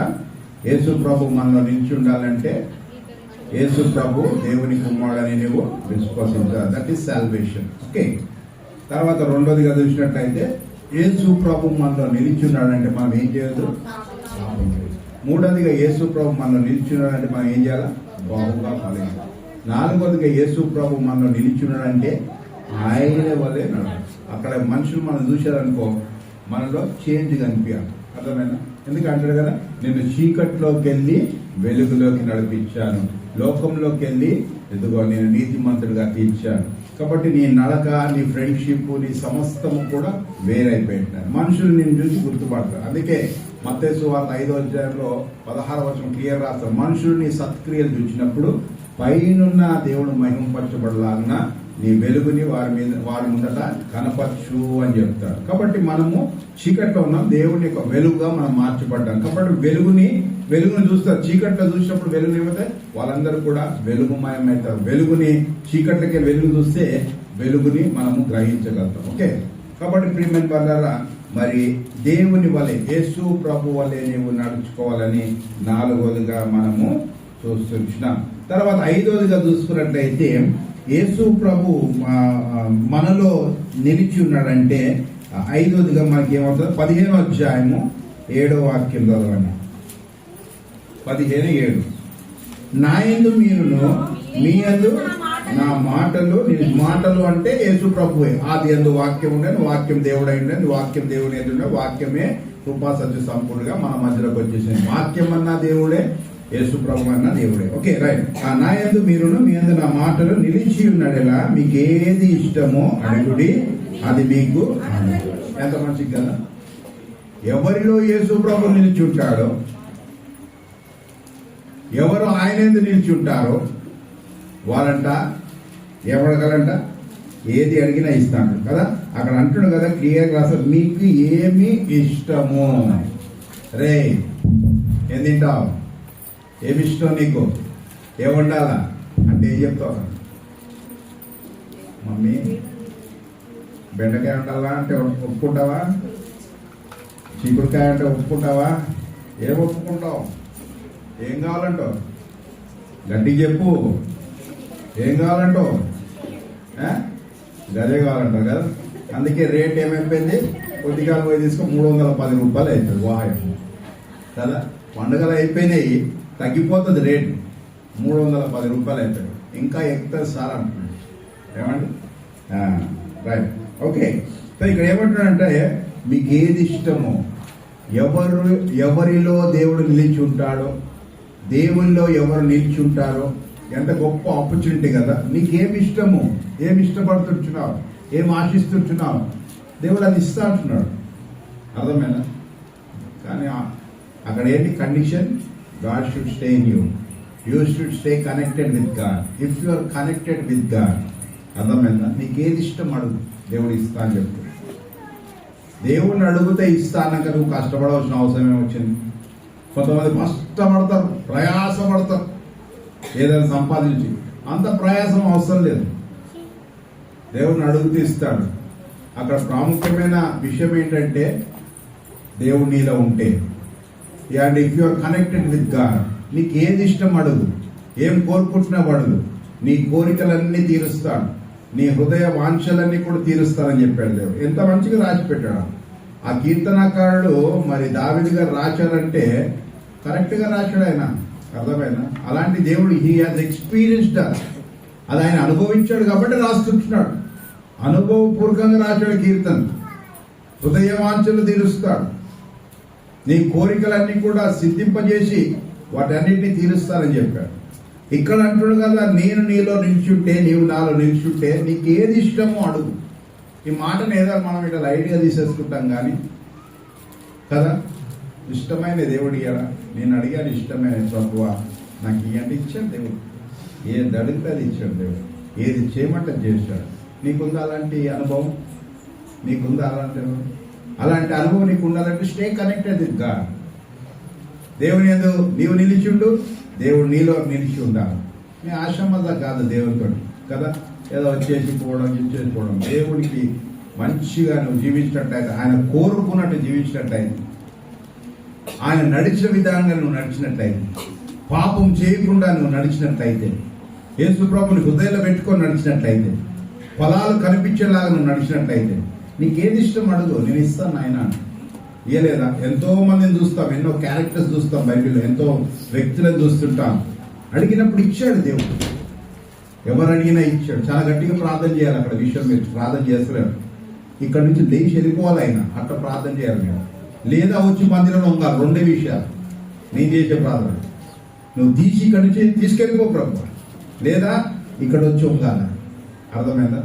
యేసు ప్రభు మనలో నిలిచి ఉండాలంటే యేసు ప్రభు దేవుని కుమారుడని నువ్వు విశ్వసించాలి. That is salvation. ఓకే. తర్వాత రెండోదిగా చూసినట్లయితే యేసు ప్రభు మనలో నిలిచున్నాడంటే మనం ఏం చేయొద్దు? మూడోదిగా యేసు ప్రభు మనలో నిలిచున్నాడంటే మనం ఏం చేయాలా? బాగుగా ఫలించాలి. నాలుగోదిగా యేసు ప్రభు మనలో నిలిచున్నాడంటే ఆయన వల్లే నడవాలి. అక్కడ మనుషులు మనం చూశారనుకో, మనలో చేంజ్ కనిపించాలి. అర్థమైనా? ఎందుకంటాడు కదా, నేను చీకట్లోకి వెళ్ళి వెలుగులోకి నడిపించాను, లోకంలోకి వెళ్ళి ఎదుగో నేను నీతిమంతుడిగా తీర్చాను. కాబట్టి నీ నడక, నీ ఫ్రెండ్షిప్, నీ సమస్తము కూడా వేరైపోయింటారు. మనుషులు నేను చూసి గుర్తుపడతారు. అందుకే మత్తయి సువార్త 5వ అధ్యాయంలో 16వ వచనం క్లియర్ రాస్తారు. మనుషులు నీ సత్క్రియలు చూసినప్పుడు పైనున్న దేవుడు మహిమపరచబడలాగిన నీ వెలుగుని వారి ముందట కనపరచు అని చెప్తాడు. కాబట్టి మనము చీకట్లో ఉన్నాం, దేవుని యొక్క వెలుగుగా మనం మార్చబడ్డాం. కాబట్టి వెలుగుని చూస్తారు. చీకట్లో చూసినప్పుడు వెలుగు ఏమైతే వాళ్ళందరూ కూడా వెలుగుమయమవుతారు. వెలుగుని చీకట్లకే వెలుగు చూస్తే వెలుగుని మనము గ్రహించగలుగుతాం. ఓకే. కాబట్టి ప్రియమైన వాళ్ళారా, మరి దేవుని వలె యేసు ప్రభు వలె నీవు నడుచుకోవాలని 4వదిగా మనము చూస్తున్నాం. తర్వాత 5వదిగా చూసుకున్నట్లయితే యేసు ప్రభు మనలో నిలిచి ఉన్నాడంటే 5వదిగా మనకి ఏమవుతుంది? 15వ అధ్యాయము 7వ వాక్యం చదవండి. 15:7 నా యందు మీరును మీ యందు నా మాటలు. మాటలు అంటే యేసు ప్రభువే. ఆది యందు వాక్యం ఉండేది, వాక్యం దేవుడై ఉండేది, వాక్యం దేవుని ఎదురు, వాక్యమే కృపా సత్య సంపూర్ణంగా మన మధ్యలోకి వచ్చేసింది. వాక్యం అన్నా దేవుడే, యేసు ప్రభు అన్న దేవుడే. Okay, right. నా యందు మీరును మీ యందు నా మాటలు నిలిచి ఉన్నాడేలా మీకు ఏది ఇష్టమో అడుగుడి, అది మీకు. ఎంత మంచిది కదా. ఎవరిలో యేసు ప్రభు నిలిచి ఉంటాడో, ఎవరు ఆయన యందు నిలిచి ఉంటారో వాళ్ళంట ఎవరికలంట ఏది అడిగినా ఇస్తాడు కదా. అక్కడ అంటున్నాడు కదా క్లియర్ రాసాడు, మీకు ఏమి ఇష్టమో. రే ఏం తింటావు? ఏమి ఇష్టం నీకు? ఏముండాలా అంటే ఏం చెప్తావు? మమ్మీ బెండకాయ ఉండాలా అంటే ఒప్పుకుంటావా? చిక్కుడుకాయ అంటే ఒప్పుకుంటావా? ఏం ఒప్పుకుంటావు? ఏం కావాలంటావు? గట్టిగా చెప్పు. ఏం కావాలంటావు? గదే కావాలంటావు కదా. అందుకే రేట్ ఏమైపోయింది? కొద్దిగా పోయి తీసుకో 310 రూపాయలు అవుతుంది వాహనం కదా. పండుగలు అయిపోయినాయి, తగ్గిపోతుంది రేటు, 310 రూపాయలు అవుతుంది. ఇంకా ఎక్కువ సార్ అంటున్నాడు. ఏమండి? రైట్. ఓకే. సో ఇక్కడ ఏమంటున్నాడంటే మీకు ఏది ఇష్టమో, ఎవరిలో దేవుడు నిలిచి ఉంటాడో, దేవుల్లో ఎవరు నిలిచి ఉంటారో, ఎంత గొప్ప ఆపర్చునిటీ కదా. నీకేమి ఇష్టము, ఏమి ఇష్టపడుతుంటున్నావు, ఏం ఆశిస్తుంటున్నావు, దేవుడు అది ఇస్తా అంటున్నాడు. అర్థమైనా? కానీ అక్కడ ఏంటి condition? God should stay in you. You should stay connected with God. If you are connected with God, అర్థమైందా? నీకు ఏది ఇష్టం అడుగు, దేవుడు ఇస్తా అని చెప్తాడు. దేవుడిని అడిగితే ఇస్తా అన్నాక నువ్వు కష్టపడవలసిన అవసరం ఏమొచ్చింది? కొంతమంది కష్టపడతారు, ప్రయాసపడతారు ఏదైనా సంపాదించి. అంత ప్రయాసం అవసరం లేదు, దేవుడిని అడుగుతూ ఇస్తాడు. అక్కడ ప్రాముఖ్యమైన విషయం ఏంటంటే దేవుడు నీలో ఉంటే. And if you are connected with God, నీకు ఏది ఇష్టం అడుగు, ఏం కోరుకుంటున్నావు అడుగు, నీ కోరికలన్నీ తీరుస్తాడు, నీ హృదయ వాంఛలన్నీ కూడా తీరుస్తానని చెప్పాడు దేవుడు. ఎంత మంచిగా రాసి పెట్టాడు. ఆ కీర్తనకారుడు మరి దావీదు గారు రాశారంటే కరెక్ట్ గా రాశాడు ఆయన. అర్థమైనా? అలాంటి దేవుడు హీ హాజ్ ఎక్స్పీరియన్స్డ్ అది ఆయన అనుభవించాడు కాబట్టి రాస్తుంటున్నాడు. అనుభవపూర్వకంగా రాశాడు కీర్తన. హృదయ వాంఛలు తీరుస్తాడు, నీ కోరికలన్నీ కూడా సిద్ధింపజేసి వాటన్నిటిని తీరుస్తానని చెప్పాడు. ఇక్కడ అంటుడు కదా, నేను నీలో నిల్చుంటే, నీవు నాలో నిల్చుంటే నీకు ఏది ఇష్టమో అడుగు. ఈ మాటను ఏదో మనం ఇట్లా లైట్గా తీసేసుకుంటాం కానీ కదా. ఇష్టమైన దేవుడు ఇయ్యడా? నేను అడిగాను ఇష్టమైన ప్రభువా నాకు ఇవ్వండి, ఇచ్చాడు దేవుడు. ఏది అడిగితే అది ఇచ్చాడు దేవుడు. ఏది చేయమంటే చేశాడు. నీకుందా అలాంటి అనుభవం? నీకుందా అలాంటి అనుభవం నీకు ఉండాలంటే స్టే కనెక్టెడ్ విత్ గాడ్. దేవుని యందు నీవు నిలిచిండు, దేవుడు నీలో నిలిచి ఉండాలి. నీ ఆశ్రమత కాదు దేవునితో కదా, ఏదో వచ్చేసిపోవడం ఇచ్చేసిపోవడం. దేవుడికి మంచిగా నువ్వు జీవించినట్టయితే, ఆయన కోరుకున్నట్టు జీవించినట్టయితే, ఆయన నడిచిన విధానంగా నువ్వు నడిచినట్టయితే, పాపం చేయకుండా నువ్వు నడిచినట్టయితే, యేసు ప్రభుని హృదయంలో పెట్టుకొని నడిచినట్లయితే, ఫలాలు కనిపించేలాగా నువ్వు నడిచినట్లయితే, నీకేది ఇష్టం అడుగు, నేను ఇస్తాను ఆయన. ఇయ్యలేదా? ఎంతో మందిని చూస్తాం, ఎన్నో క్యారెక్టర్స్ చూస్తాం బైబిల్లో, ఎంతో వ్యక్తులను చూస్తుంటాం. అడిగినప్పుడు ఇచ్చాడు దేవుడు. ఎవరు అడిగినా ఇచ్చాడు. చాలా గట్టిగా ప్రార్థన చేయాలి. అక్కడ విషయం మీరు ప్రార్థన చేస్తలేరు. ఇక్కడ నుంచి లేచి వెళ్ళిపోవాలి ఆయన, అట్లా ప్రార్థన చేయాలి మేము. లేదా వచ్చి మందిరంలో ఉండాలి. రెండే విషయాలు నేను చేసే ప్రార్థన. నువ్వు తీసి ఇక్కడ నుంచి తీసుకెళ్ళిపో ప్రభు, లేదా ఇక్కడ వచ్చి ఉండాలి. అర్థమైందా?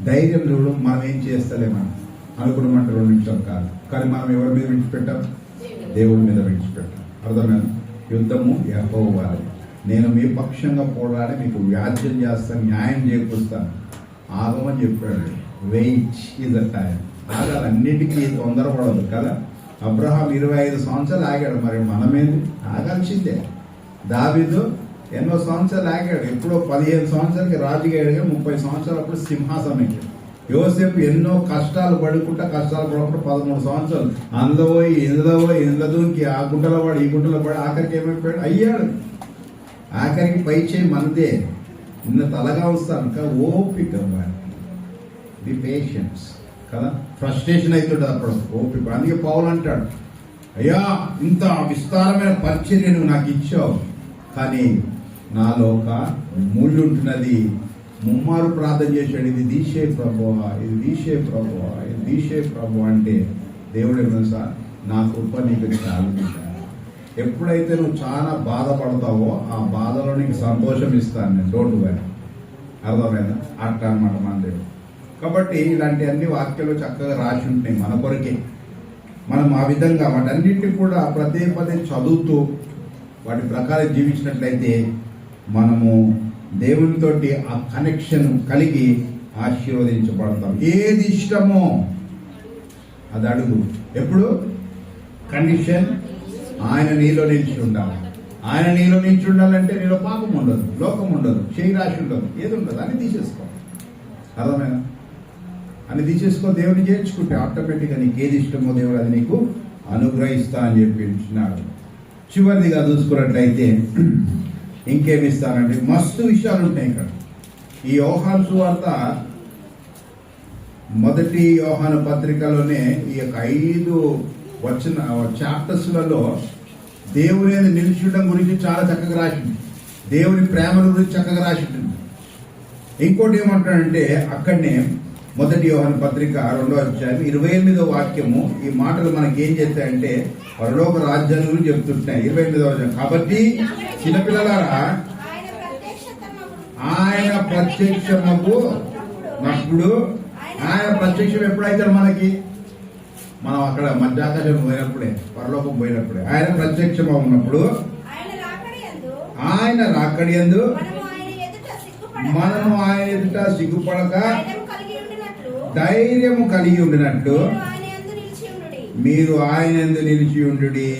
ధైర్యం చూడు. మనం ఏం చేస్తలేమని అనుకున్నామంటే 2 నిమిషాలు కాదు. కానీ మనం ఎవరి మీద విడిచిపెట్టాం? దేవుడి మీద విడిచిపెట్టాం. అర్థమైందా? యుద్ధము యెహోవాది, నేను మీ పక్షంగా పోరాడి మీకు వ్యాజ్యం చేస్తాను, న్యాయం చేకూరుస్తాను ఆగమని చెప్పాడు. Wait is a time. ఆగాలి, అన్నిటికీ తొందరపడదు కదా. అబ్రహాం 25 సంవత్సరాలు ఆగాడు, మరి మనమేంది? ఆగాల్సిందే. దావీదు ఎన్నో సంవత్సరాలు ఆగాడు. ఎప్పుడో 15 సంవత్సరాలకి రాజుగా అడిగా, 30 సంవత్సరాలు అప్పుడు సింహాసనం ఎక్కాడు. యోసేపు ఎన్నో కష్టాలు పడుకుంటా, కష్టాలు పడకుండా 13 సంవత్సరాలు అందులో పోయి ఇందులో దూకి, ఆ గుంటలో పడి ఈ గుంటలో పడి ఆఖరికి ఏమైపోయాడు? అయ్యాడు. ఆఖరికి పై చేయి మనదే. నిన్న తలగా వస్తాను. ఓపిక, ది పేషెన్స్ కదా. ఫ్రస్ట్రేషన్ అవుతుంటుంది అప్పుడు, ఓపిక. అందుకే పౌలు అంటాడు, అయ్యా ఇంత విస్తారమైన పరిచర్య నువ్వు నాకు ఇచ్చావు, కానీ నాలో ఒక ముళ్ళు ఉంటున్నది. ముమ్మారు ప్రార్థన చేశాడు, ఇది తీసే ప్రభువా, ఇది తీసే ప్రభువా, ఇది తీసే ప్రభు అంటే దేవుడు ఏమన్నా, నా కృప నీకు చాలు. ఎప్పుడైతే నువ్వు చాలా బాధపడతావో ఆ బాధలో నీకు సంతోషం ఇస్తాను నేను. Don't worry. అర్థమైందా? అట్లా అనమాట మన దేవుడు. కాబట్టి ఇలాంటి అన్ని వాక్యాలు చక్కగా రాసి ఉంటున్నాయి మన కొరకే. మనం ఆ విధంగా వాటన్నింటినీ కూడా పదే చదువుతూ వాటి ప్రకారం జీవించినట్లయితే మనము దేవునితోటి ఆ కనెక్షన్ కలిగి ఆశీర్వదించబడతాం. ఏది ఇష్టమో అది అడుగు. ఎప్పుడు? కండిషన్ ఆయన నీలో నిలిచి ఉండాలి. ఆయన నీలో నిలిచి ఉండాలంటే నీలో పాపం ఉండదు, లోకం ఉండదు, చేయి రాశి ఉండదు, ఏది ఉండదు. అని తీసేసుకో. అర్థమైనా? అని తీసేసుకో. దేవుని చేర్చుకుంటే ఆటోమేటిక్గా నీకు ఏది ఇష్టమో దేవుడు అది నీకు అనుగ్రహిస్తా అని చెప్పించినాడు. చివరిదిగా చూసుకున్నట్లయితే ఇంకేమి ఇస్తానంటే మస్తు విషయాలు ఉంటాయి ఇక్కడ. ఈ యోహాను సువార్త మొదటి యోహాను పత్రికలోనే ఈ యొక్క 5 చాప్టర్స్లలో దేవుని నిలిచడం గురించి చాలా చక్కగా రాసింది. దేవుని ప్రేమ గురించి చక్కగా రాసింది. ఇంకోటి ఏమంటాడంటే అక్కడనే మొదటి యోహాను పత్రిక 2వ అధ్యాయం 28వ వాక్యము ఈ మాటలు మనకి ఏం చేస్తాయంటే పరలోక రాజ్యాన్ని గురించి చెప్తుంటాయి. 28వ అధ్యాయం. కాబట్టి చిన్నపిల్లలారా ఆయన ప్రత్యక్షముకు నప్పుడు ఆయన ప్రత్యక్షం ఎప్పుడైతాడు మనకి? మనం అక్కడ మధ్యాకాశం పోయినప్పుడే, పరలోకం పోయినప్పుడే ఆయన ప్రత్యక్షం ఉన్నప్పుడు, ఆయన రాకడి యందు మనము ఆయన ఎదుట సిగ్గుపడక ధైర్యము కలిగి ఉండినట్లు మీరు ఆయన యందు నిలిచి ఉండుడి.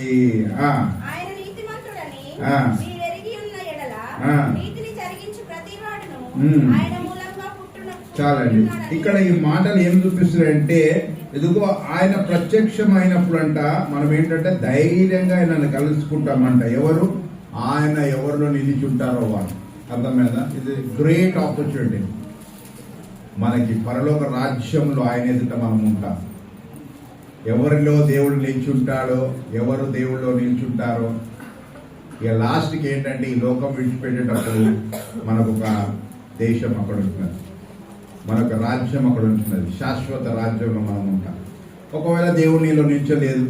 చాలండి. ఇక్కడ ఈ మాటలు ఏం చూపిస్తున్నాయంటే, ఎదుగో ఆయన ప్రత్యక్షమైనప్పుడంట మనం ఏంటంటే ధైర్యంగా ఆయనను కలుసుకుంటామంట. ఎవరు? ఆయన ఎవరిలో నిలిచి ఉంటారో వాళ్ళు. అర్థమైందా? ఇది గ్రేట్ ఆపర్చునిటీ. మనకి పరలోక రాజ్యంలో ఆయన ఎదుట మనం ఉంటాం. ఎవరిలో దేవుడు నిల్చుంటాడో, ఎవరు దేవుళ్ళో నిల్చుంటారో, ఇక లాస్ట్కి ఏంటంటే ఈ లోకం విడిచిపెట్టేటప్పుడు మనకు ఒక దేశం అక్కడ ఉంటున్నది, మనకు రాజ్యం అక్కడ ఉంటున్నది, శాశ్వత రాజ్యంలో మనం ఉంటాం. ఒకవేళ దేవుడు నీలో నిల్చలేదు,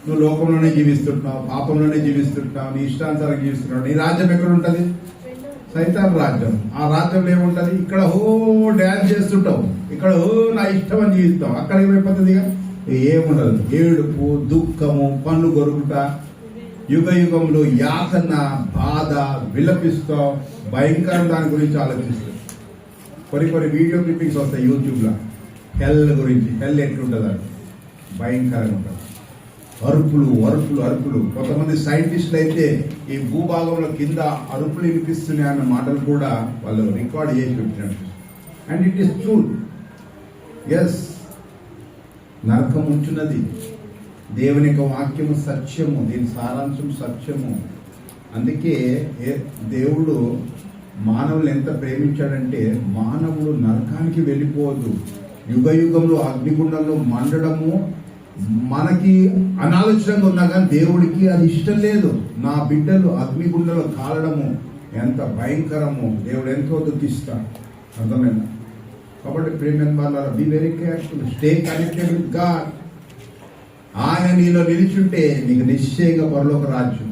నువ్వు లోకంలోనే జీవిస్తుంటున్నావు, పాపంలోనే జీవిస్తుంటున్నావు, నీ ఇష్టానుసారం జీవిస్తున్నావు, నీ రాజ్యం ఎక్కడ ఉంటుంది? సైతాన్ రాజ్యం. ఆ రాజ్యంలో ఏముంటది? ఇక్కడ డ్యాన్స్ చేస్తుంటావు, ఇక్కడ నా ఇష్టం అని జీవిస్తావు. అక్కడ ఏమైపోతుంది? ఏముండదు. ఏడుపు, దుఃఖము, పన్ను గొరుకుట, యుగ యుగంలో యాతన, బాధ, విలపిస్తావు, భయంకరం దాని గురించి ఆలోచిస్తావు. కొన్ని వీడియో క్లిప్పింగ్స్ వస్తాయి యూట్యూబ్లో హెల్ గురించి. హెల్ ఎట్లుంటుంది అది భయంకరంగా ఉంటుంది. అరుపులు అరుపులు అరుపులు. కొంతమంది సైంటిస్టులు అయితే ఈ భూభాగంలో కింద అరుపులు వినిపిస్తున్నాయి అన్న మాటలు కూడా వాళ్ళు రికార్డ్ చేసి పెట్టినట్టు. And it is true. Yes, నరకం ఉంచున్నది. దేవుని యొక్క వాక్యము సత్యము, దీని సారాంశం సత్యము. అందుకే దేవుడు మానవులు ఎంత ప్రేమించాడంటే, మానవుడు నరకానికి వెళ్ళిపోవద్దు. యుగ యుగంలో అగ్నిగుండంలో మండడము మనకి అనాలోచనగా ఉన్నా కానీ దేవుడికి అది ఇష్టం లేదు. నా బిడ్డలు అగ్నిగుండంలో కాలడము ఎంత భయంకరము, దేవుడు ఎంతో దుఃఖిస్తాడు. అర్థమైందా? కాబట్టి ప్రేమ వాళ్ళ be very careful, stay connected with God. ఆయన నీలో నిలిచుంటే నీకు నిశ్చయంగా పరలోక రాజ్యం.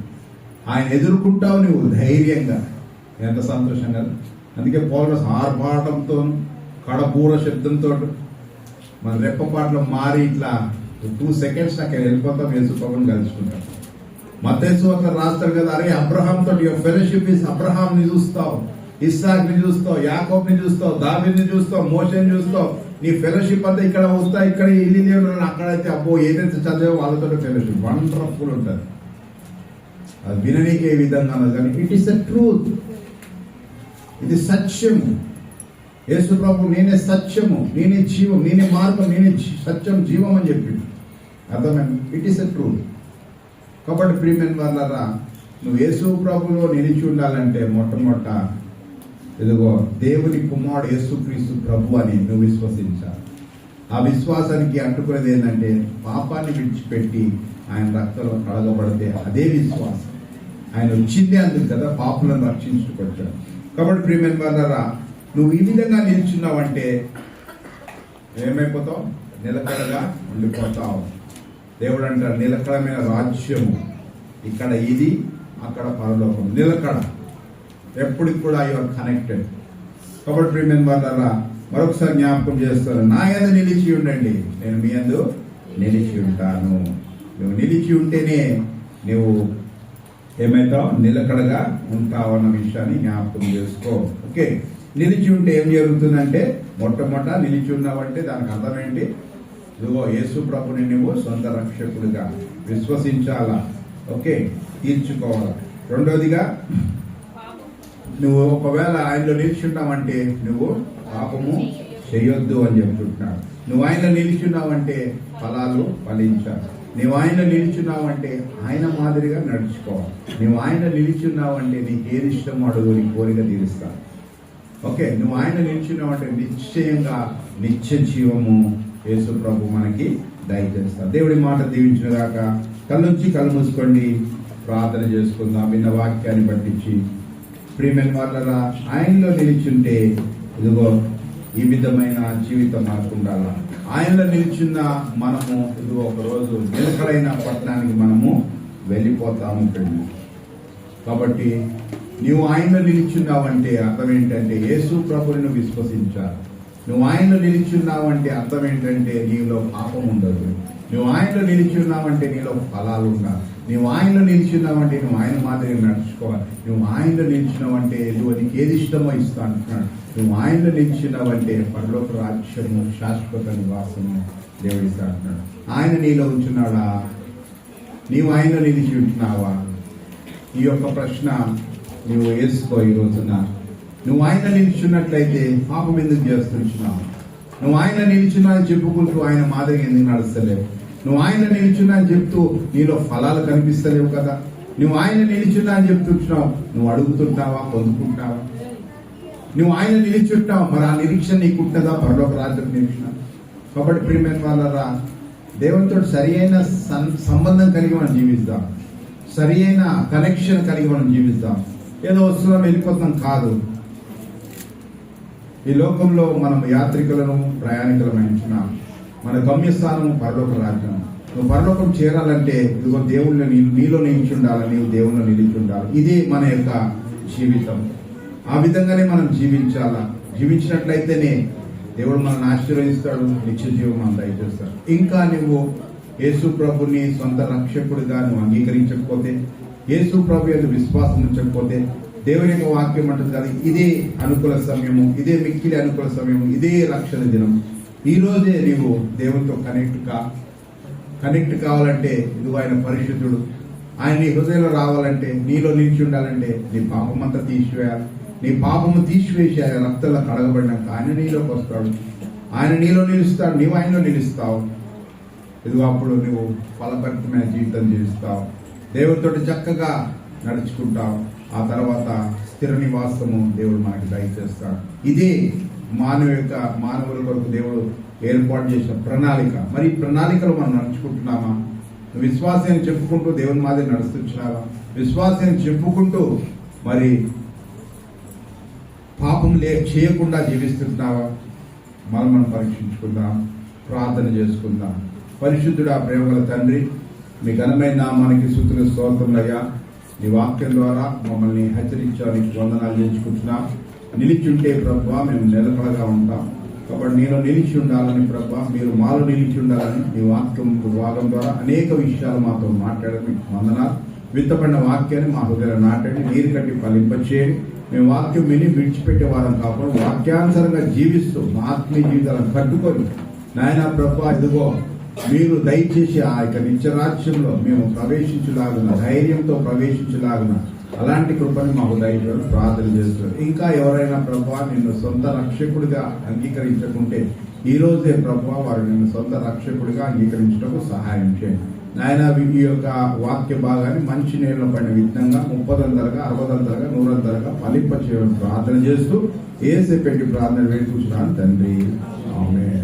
ఆయన ఎదుర్కొంటావు నువ్వు ధైర్యంగా. ఎంత సంతోషంగా. అందుకే పౌలు ఆర్భాటంతో, కడబూర శబ్దంతో, మన రెప్పపాట్లో మారి ఇట్లా 2 seconds అక్కడ వెళ్ళిపోతాం, యేసుప్రభుని కలుసుకుంటాం. మత్తయి సువార్త రాస్తారు కదా, అరే అబ్రహాం తోటి యువర్ ఫెలోషిప్ ఇస్, అబ్రహాం ని చూస్తావు, ఇస్సాక్ ని చూస్తావు, యాకోబ్ ని చూస్తావు, దావీదుని చూస్తావు, మోషేని చూస్తావు. నీ ఫెలోషిప్ అంతా ఇక్కడ వస్తా, ఇక్కడ ఇల్లు దేవుడు అక్కడైతే అబ్బో ఏదైతే చదివో వాళ్ళతో ఫెలోషిప్ వండర్ఫుల్ ఉంటుంది. అది విననీకి ఏ విధంగా కానీ ఇట్ ఈస్ ద ట్రూత్. ఇది సత్యము. యేసు ప్రభు నేనే సత్యము, నేనే జీవం, నేనే మార్గం, నేనే సత్యం, జీవం అని చెప్పి. అర్థమైంది? It is the truth. కాబట్టి ప్రియమైన వాళ్ళరా, నువ్వు యేసు ప్రభులో నిలిచి ఉండాలంటే మొట్టమొదట ఇదిగో దేవుని కుమారుడు యేసుక్రీస్తు ప్రభు అని నువ్వు విశ్వసించాలి. ఆ విశ్వాసానికి అంటుకునేది ఏంటంటే, పాపాన్ని విడిచిపెట్టి ఆయన రక్తంలో కడగబడితే అదే విశ్వాసం. ఆయన వచ్చిందే అందుకు కదా, పాపులను రక్షించుకొచ్చాడు. కాబట్టి ప్రియమైన వాళ్ళరా, నువ్వు ఈ విధంగా నిల్చున్నావంటే ఏమైపోతావు? నిలకడగా ఉండిపోతావు. దేవుడు అంటారు నిలకడమైన రాజ్యము. ఇక్కడ ఇది, అక్కడ పరలోకం. నిలకడ ఎప్పటికి కూడా యువర్ కనెక్టెడ్. కాబట్టి ప్రియమైన వాళ్ళరా, మరొకసారి జ్ఞాపకం చేస్తారు, నా యందు నిలిచి ఉండండి, నేను మీ యందు నిలిచి ఉంటాను. నువ్వు నిలిచి ఉంటేనే నువ్వు ఏమైతావు? నిలకడగా ఉంటావు అన్న విషయాన్ని జ్ఞాపకం చేసుకో. ఓకే, నిలిచి ఉంటే ఏం జరుగుతుందంటే, మొట్టమొదట నిలిచి ఉన్నావంటే దానికి అర్థం ఏంటి? ఇదిగో యేసు ప్రభుని నువ్వు సొంత రక్షకుడిగా విశ్వసించాలా. ఓకే, తీర్చుకోవాలా. రెండోదిగా, నువ్వు ఒకవేళ ఆయనలో నిలిచున్నావంటే నువ్వు పాపము చేయొద్దు అని చెప్తుంటున్నాడు. నువ్వు ఆయనలో నిలిచున్నావంటే ఫలాలు ఫలించాలి. నువ్వు ఆయనలో నిలిచున్నావంటే ఆయన మాదిరిగా నడుచుకోవాలి. నువ్వు ఆయన నిలిచున్నావంటే నీకు ఏది ఇష్టం అడుగు, నీ కోరిక తీరుస్తాను. ఓకే, నువ్వు ఆయన నిలిచున్నావంటే నిశ్చయంగా నిత్య జీవము యేసు ప్రభు మనకి దయచేస్తాడు. దేవుడి మాట దీవించిన గాక. కళ్ళుంచి కళ్ళు మూసుకోండి, ప్రార్థన చేసుకుందాం. విన్న వాక్యాన్ని పట్టించి ప్రియమైన వాళ్ళ ఆయనలో నిలిచుంటే ఇదిగో ఈ విధమైన జీవితం మనకు ఉండాలా. ఆయనలో నిలిచున్న మనము ఇదిగో ఒకరోజు నిలకడైన పట్టణానికి మనము వెళ్ళిపోతాము. కాబట్టి నువ్వు ఆయనలో నిలిచున్నావంటే అర్థం ఏంటంటే యేసు ప్రభుని నువ్వు విశ్వసించాలి. నువ్వు ఆయనలో నిలిచున్నావంటే అర్థం ఏంటంటే నీలో పాపం ఉండదు. నువ్వు ఆయనలో నిలిచున్నావంటే నీలో ఫలాలు ఉండాలి. నువ్వు ఆయనలో నిలిచున్నావంటే నువ్వు ఆయన మాదిరిగా నడుచుకోవాలి. నువ్వు ఆయనలో నిలిచినావంటే నువ్వు నీకు ఏది ఇష్టమో ఇస్తా అంటున్నాడు. నువ్వు ఆయనలో నిలిచినావంటే పరలోక రాజ్యము శాశ్వత నివాసము దేవుడు ఇస్తా అంటున్నాడు. ఆయన నీలో ఉంచున్నాడా? నీవు ఆయనలో నిలిచి ఉంటున్నావా? ఈ యొక్క ప్రశ్న నువ్వు వేసుకో. ఈ రోజున నువ్వు ఆయన నిలిచున్నట్లయితే పాపం ఎందుకు చేస్తున్నావు? నువ్వు ఆయన నిలిచున్నా అని చెప్పుకుంటూ ఆయన మాదిరిగా ఎందుకు నడుస్తలేవు? నువ్వు ఆయన నిలిచున్నా అని చెప్తూ నీలో ఫలాలు కనిపిస్తలేవు కదా. నువ్వు ఆయన నిలిచున్నా అని చెప్తున్నావు, నువ్వు అడుగుతుంటావా? పొందుకుంటావా? నువ్వు ఆయన నిలిచుంటావు, మరి ఆ నిరీక్షణ నీకుంటుందా? పరలోక రాజ్యం నిరీక్షణ. కాబట్టి ప్రియమైన వాళ్ళరా, దేవునితో సరి అయిన సంబంధం కలిగి మనం జీవిద్దాం. సరి అయిన కనెక్షన్ కలిగి మనం జీవిద్దాం. ఏదో వస్తున్నాం వెళ్ళిపోతాం కాదు. ఈ లోకంలో మనం యాత్రికులను ప్రయాణికులమైన మన గమ్యస్థానం పరలోక రాజ్యం. నువ్వు పరలోకం చేరాలంటే ఇదిగో దేవుళ్ళు నీలో నిలిచి ఉండాలి, నీవు దేవుళ్ళు నిలిచి ఉండాలి. ఇదే మన యొక్క జీవితం. ఆ విధంగానే మనం జీవించాలా. జీవించినట్లయితేనే దేవుడు మనల్ని ఆశీర్వదిస్తాడు, నిత్య జీవం మనం దయచేస్తాడు. ఇంకా నువ్వు యేసు ప్రభుని సొంత రక్షకుడిగా నువ్వు అంగీకరించకపోతే, యేసు ప్రభు యొక్క విశ్వాసం ఉంచకపోతే, దేవుని యొక్క వాక్యం అంటుంది కదా, ఇదే అనుకూల సమయము, ఇదే మిక్కిలి అనుకూల సమయము, ఇదే రక్షణ దినం. ఈ రోజే నీవు దేవునితో కనెక్ట్ కావాలంటే ఇదిగో ఆయన పరిశుద్ధుడు. ఆయన నీ హృదయంలో రావాలంటే, నీలో నిలిచి ఉండాలంటే నీ పాపం అంతా తీసివేయాలి. నీ పాపము తీసివేసి ఆయన రక్తంలో కడగబడినాక ఆయన నీలోకి వస్తాడు. ఆయన నీలో నిలుస్తాడు, నీవు ఆయనలో నిలుస్తావు. ఇదిగో అప్పుడు నువ్వు ఫలభరితమైన జీవితం జీవిస్తావు, దేవుడితో చక్కగా నడుచుకుంటావు. ఆ తర్వాత స్థిర నివాసము దేవుడు మనకి దయచేస్తాడు. ఇదే మానవుల కొరకు దేవుడు ఏర్పాటు చేసిన ప్రణాళిక. మరి ఈ ప్రణాళికలు మనం నడుచుకుంటున్నామా? విశ్వాసాన్ని చెప్పుకుంటూ దేవుని మాదిరి నడుస్తున్నావా? విశ్వాసాన్ని చెప్పుకుంటూ మరి పాపం చేయకుండా జీవిస్తున్నావా? మనం పరీక్షించుకుందాం, ప్రార్థన చేసుకుందాం. పరిశుద్ధుడా, ప్రేమగల తండ్రి, మీ ఘనమైన నామానికి స్తుతులు స్తోత్రములయ్యా. నీ వాక్యం ద్వారా మమ్మల్ని హెచ్చరించావు, నీకు వందనాలు చేయించుకుంటున్నాం. నిలిచి ఉంటే ప్రభువా మేము నిలకడగా ఉంటాం. కాబట్టి నేను నిలిచి ఉండాలని ప్రభువా, మీరు మాలో నిలిచి ఉండాలని నీ వాక్యం భాగం ద్వారా అనేక విషయాలు మాతో మాట్లాడడం మీకు వందనాలు. విత్తపడిన వాక్యాన్ని మా హృదయంలో నాటండి, నీరు కట్టి ఫలింపచేయండి. మేము వాక్యం విని విడిచిపెట్టే వారం కాకుండా వాక్యానుసారంగా జీవిస్తూ మా ఆత్మీయ జీవితాలను కట్టుకొని నాయన ప్రభువా, ఇదిగో మీరు దయచేసి ఆ యొక్క నిత్యరాజ్యంలో మేము ప్రవేశించలాగున, ధైర్యంతో ప్రవేశించలాగున అలాంటి కృపని మాకు దయచేయడం ప్రార్థన చేస్తున్నారు. ఇంకా ఎవరైనా ప్రభువా నిన్ను సొంత రక్షకుడిగా అంగీకరించకుంటే ఈ రోజే ప్రభువా వారు నిన్ను సొంత రక్షకుడిగా అంగీకరించడం సహాయం చేయండి నాయన. ఈ యొక్క వాక్య భాగాన్ని మంచి నీళ్ళలో పడిన విధంగా 30 60 100 ఫలింప చేయడం ప్రార్థన చేస్తూ ఏసే పెట్టి ప్రార్థన వేడుకుంటున్నాను తండ్రి. ఆమేన్.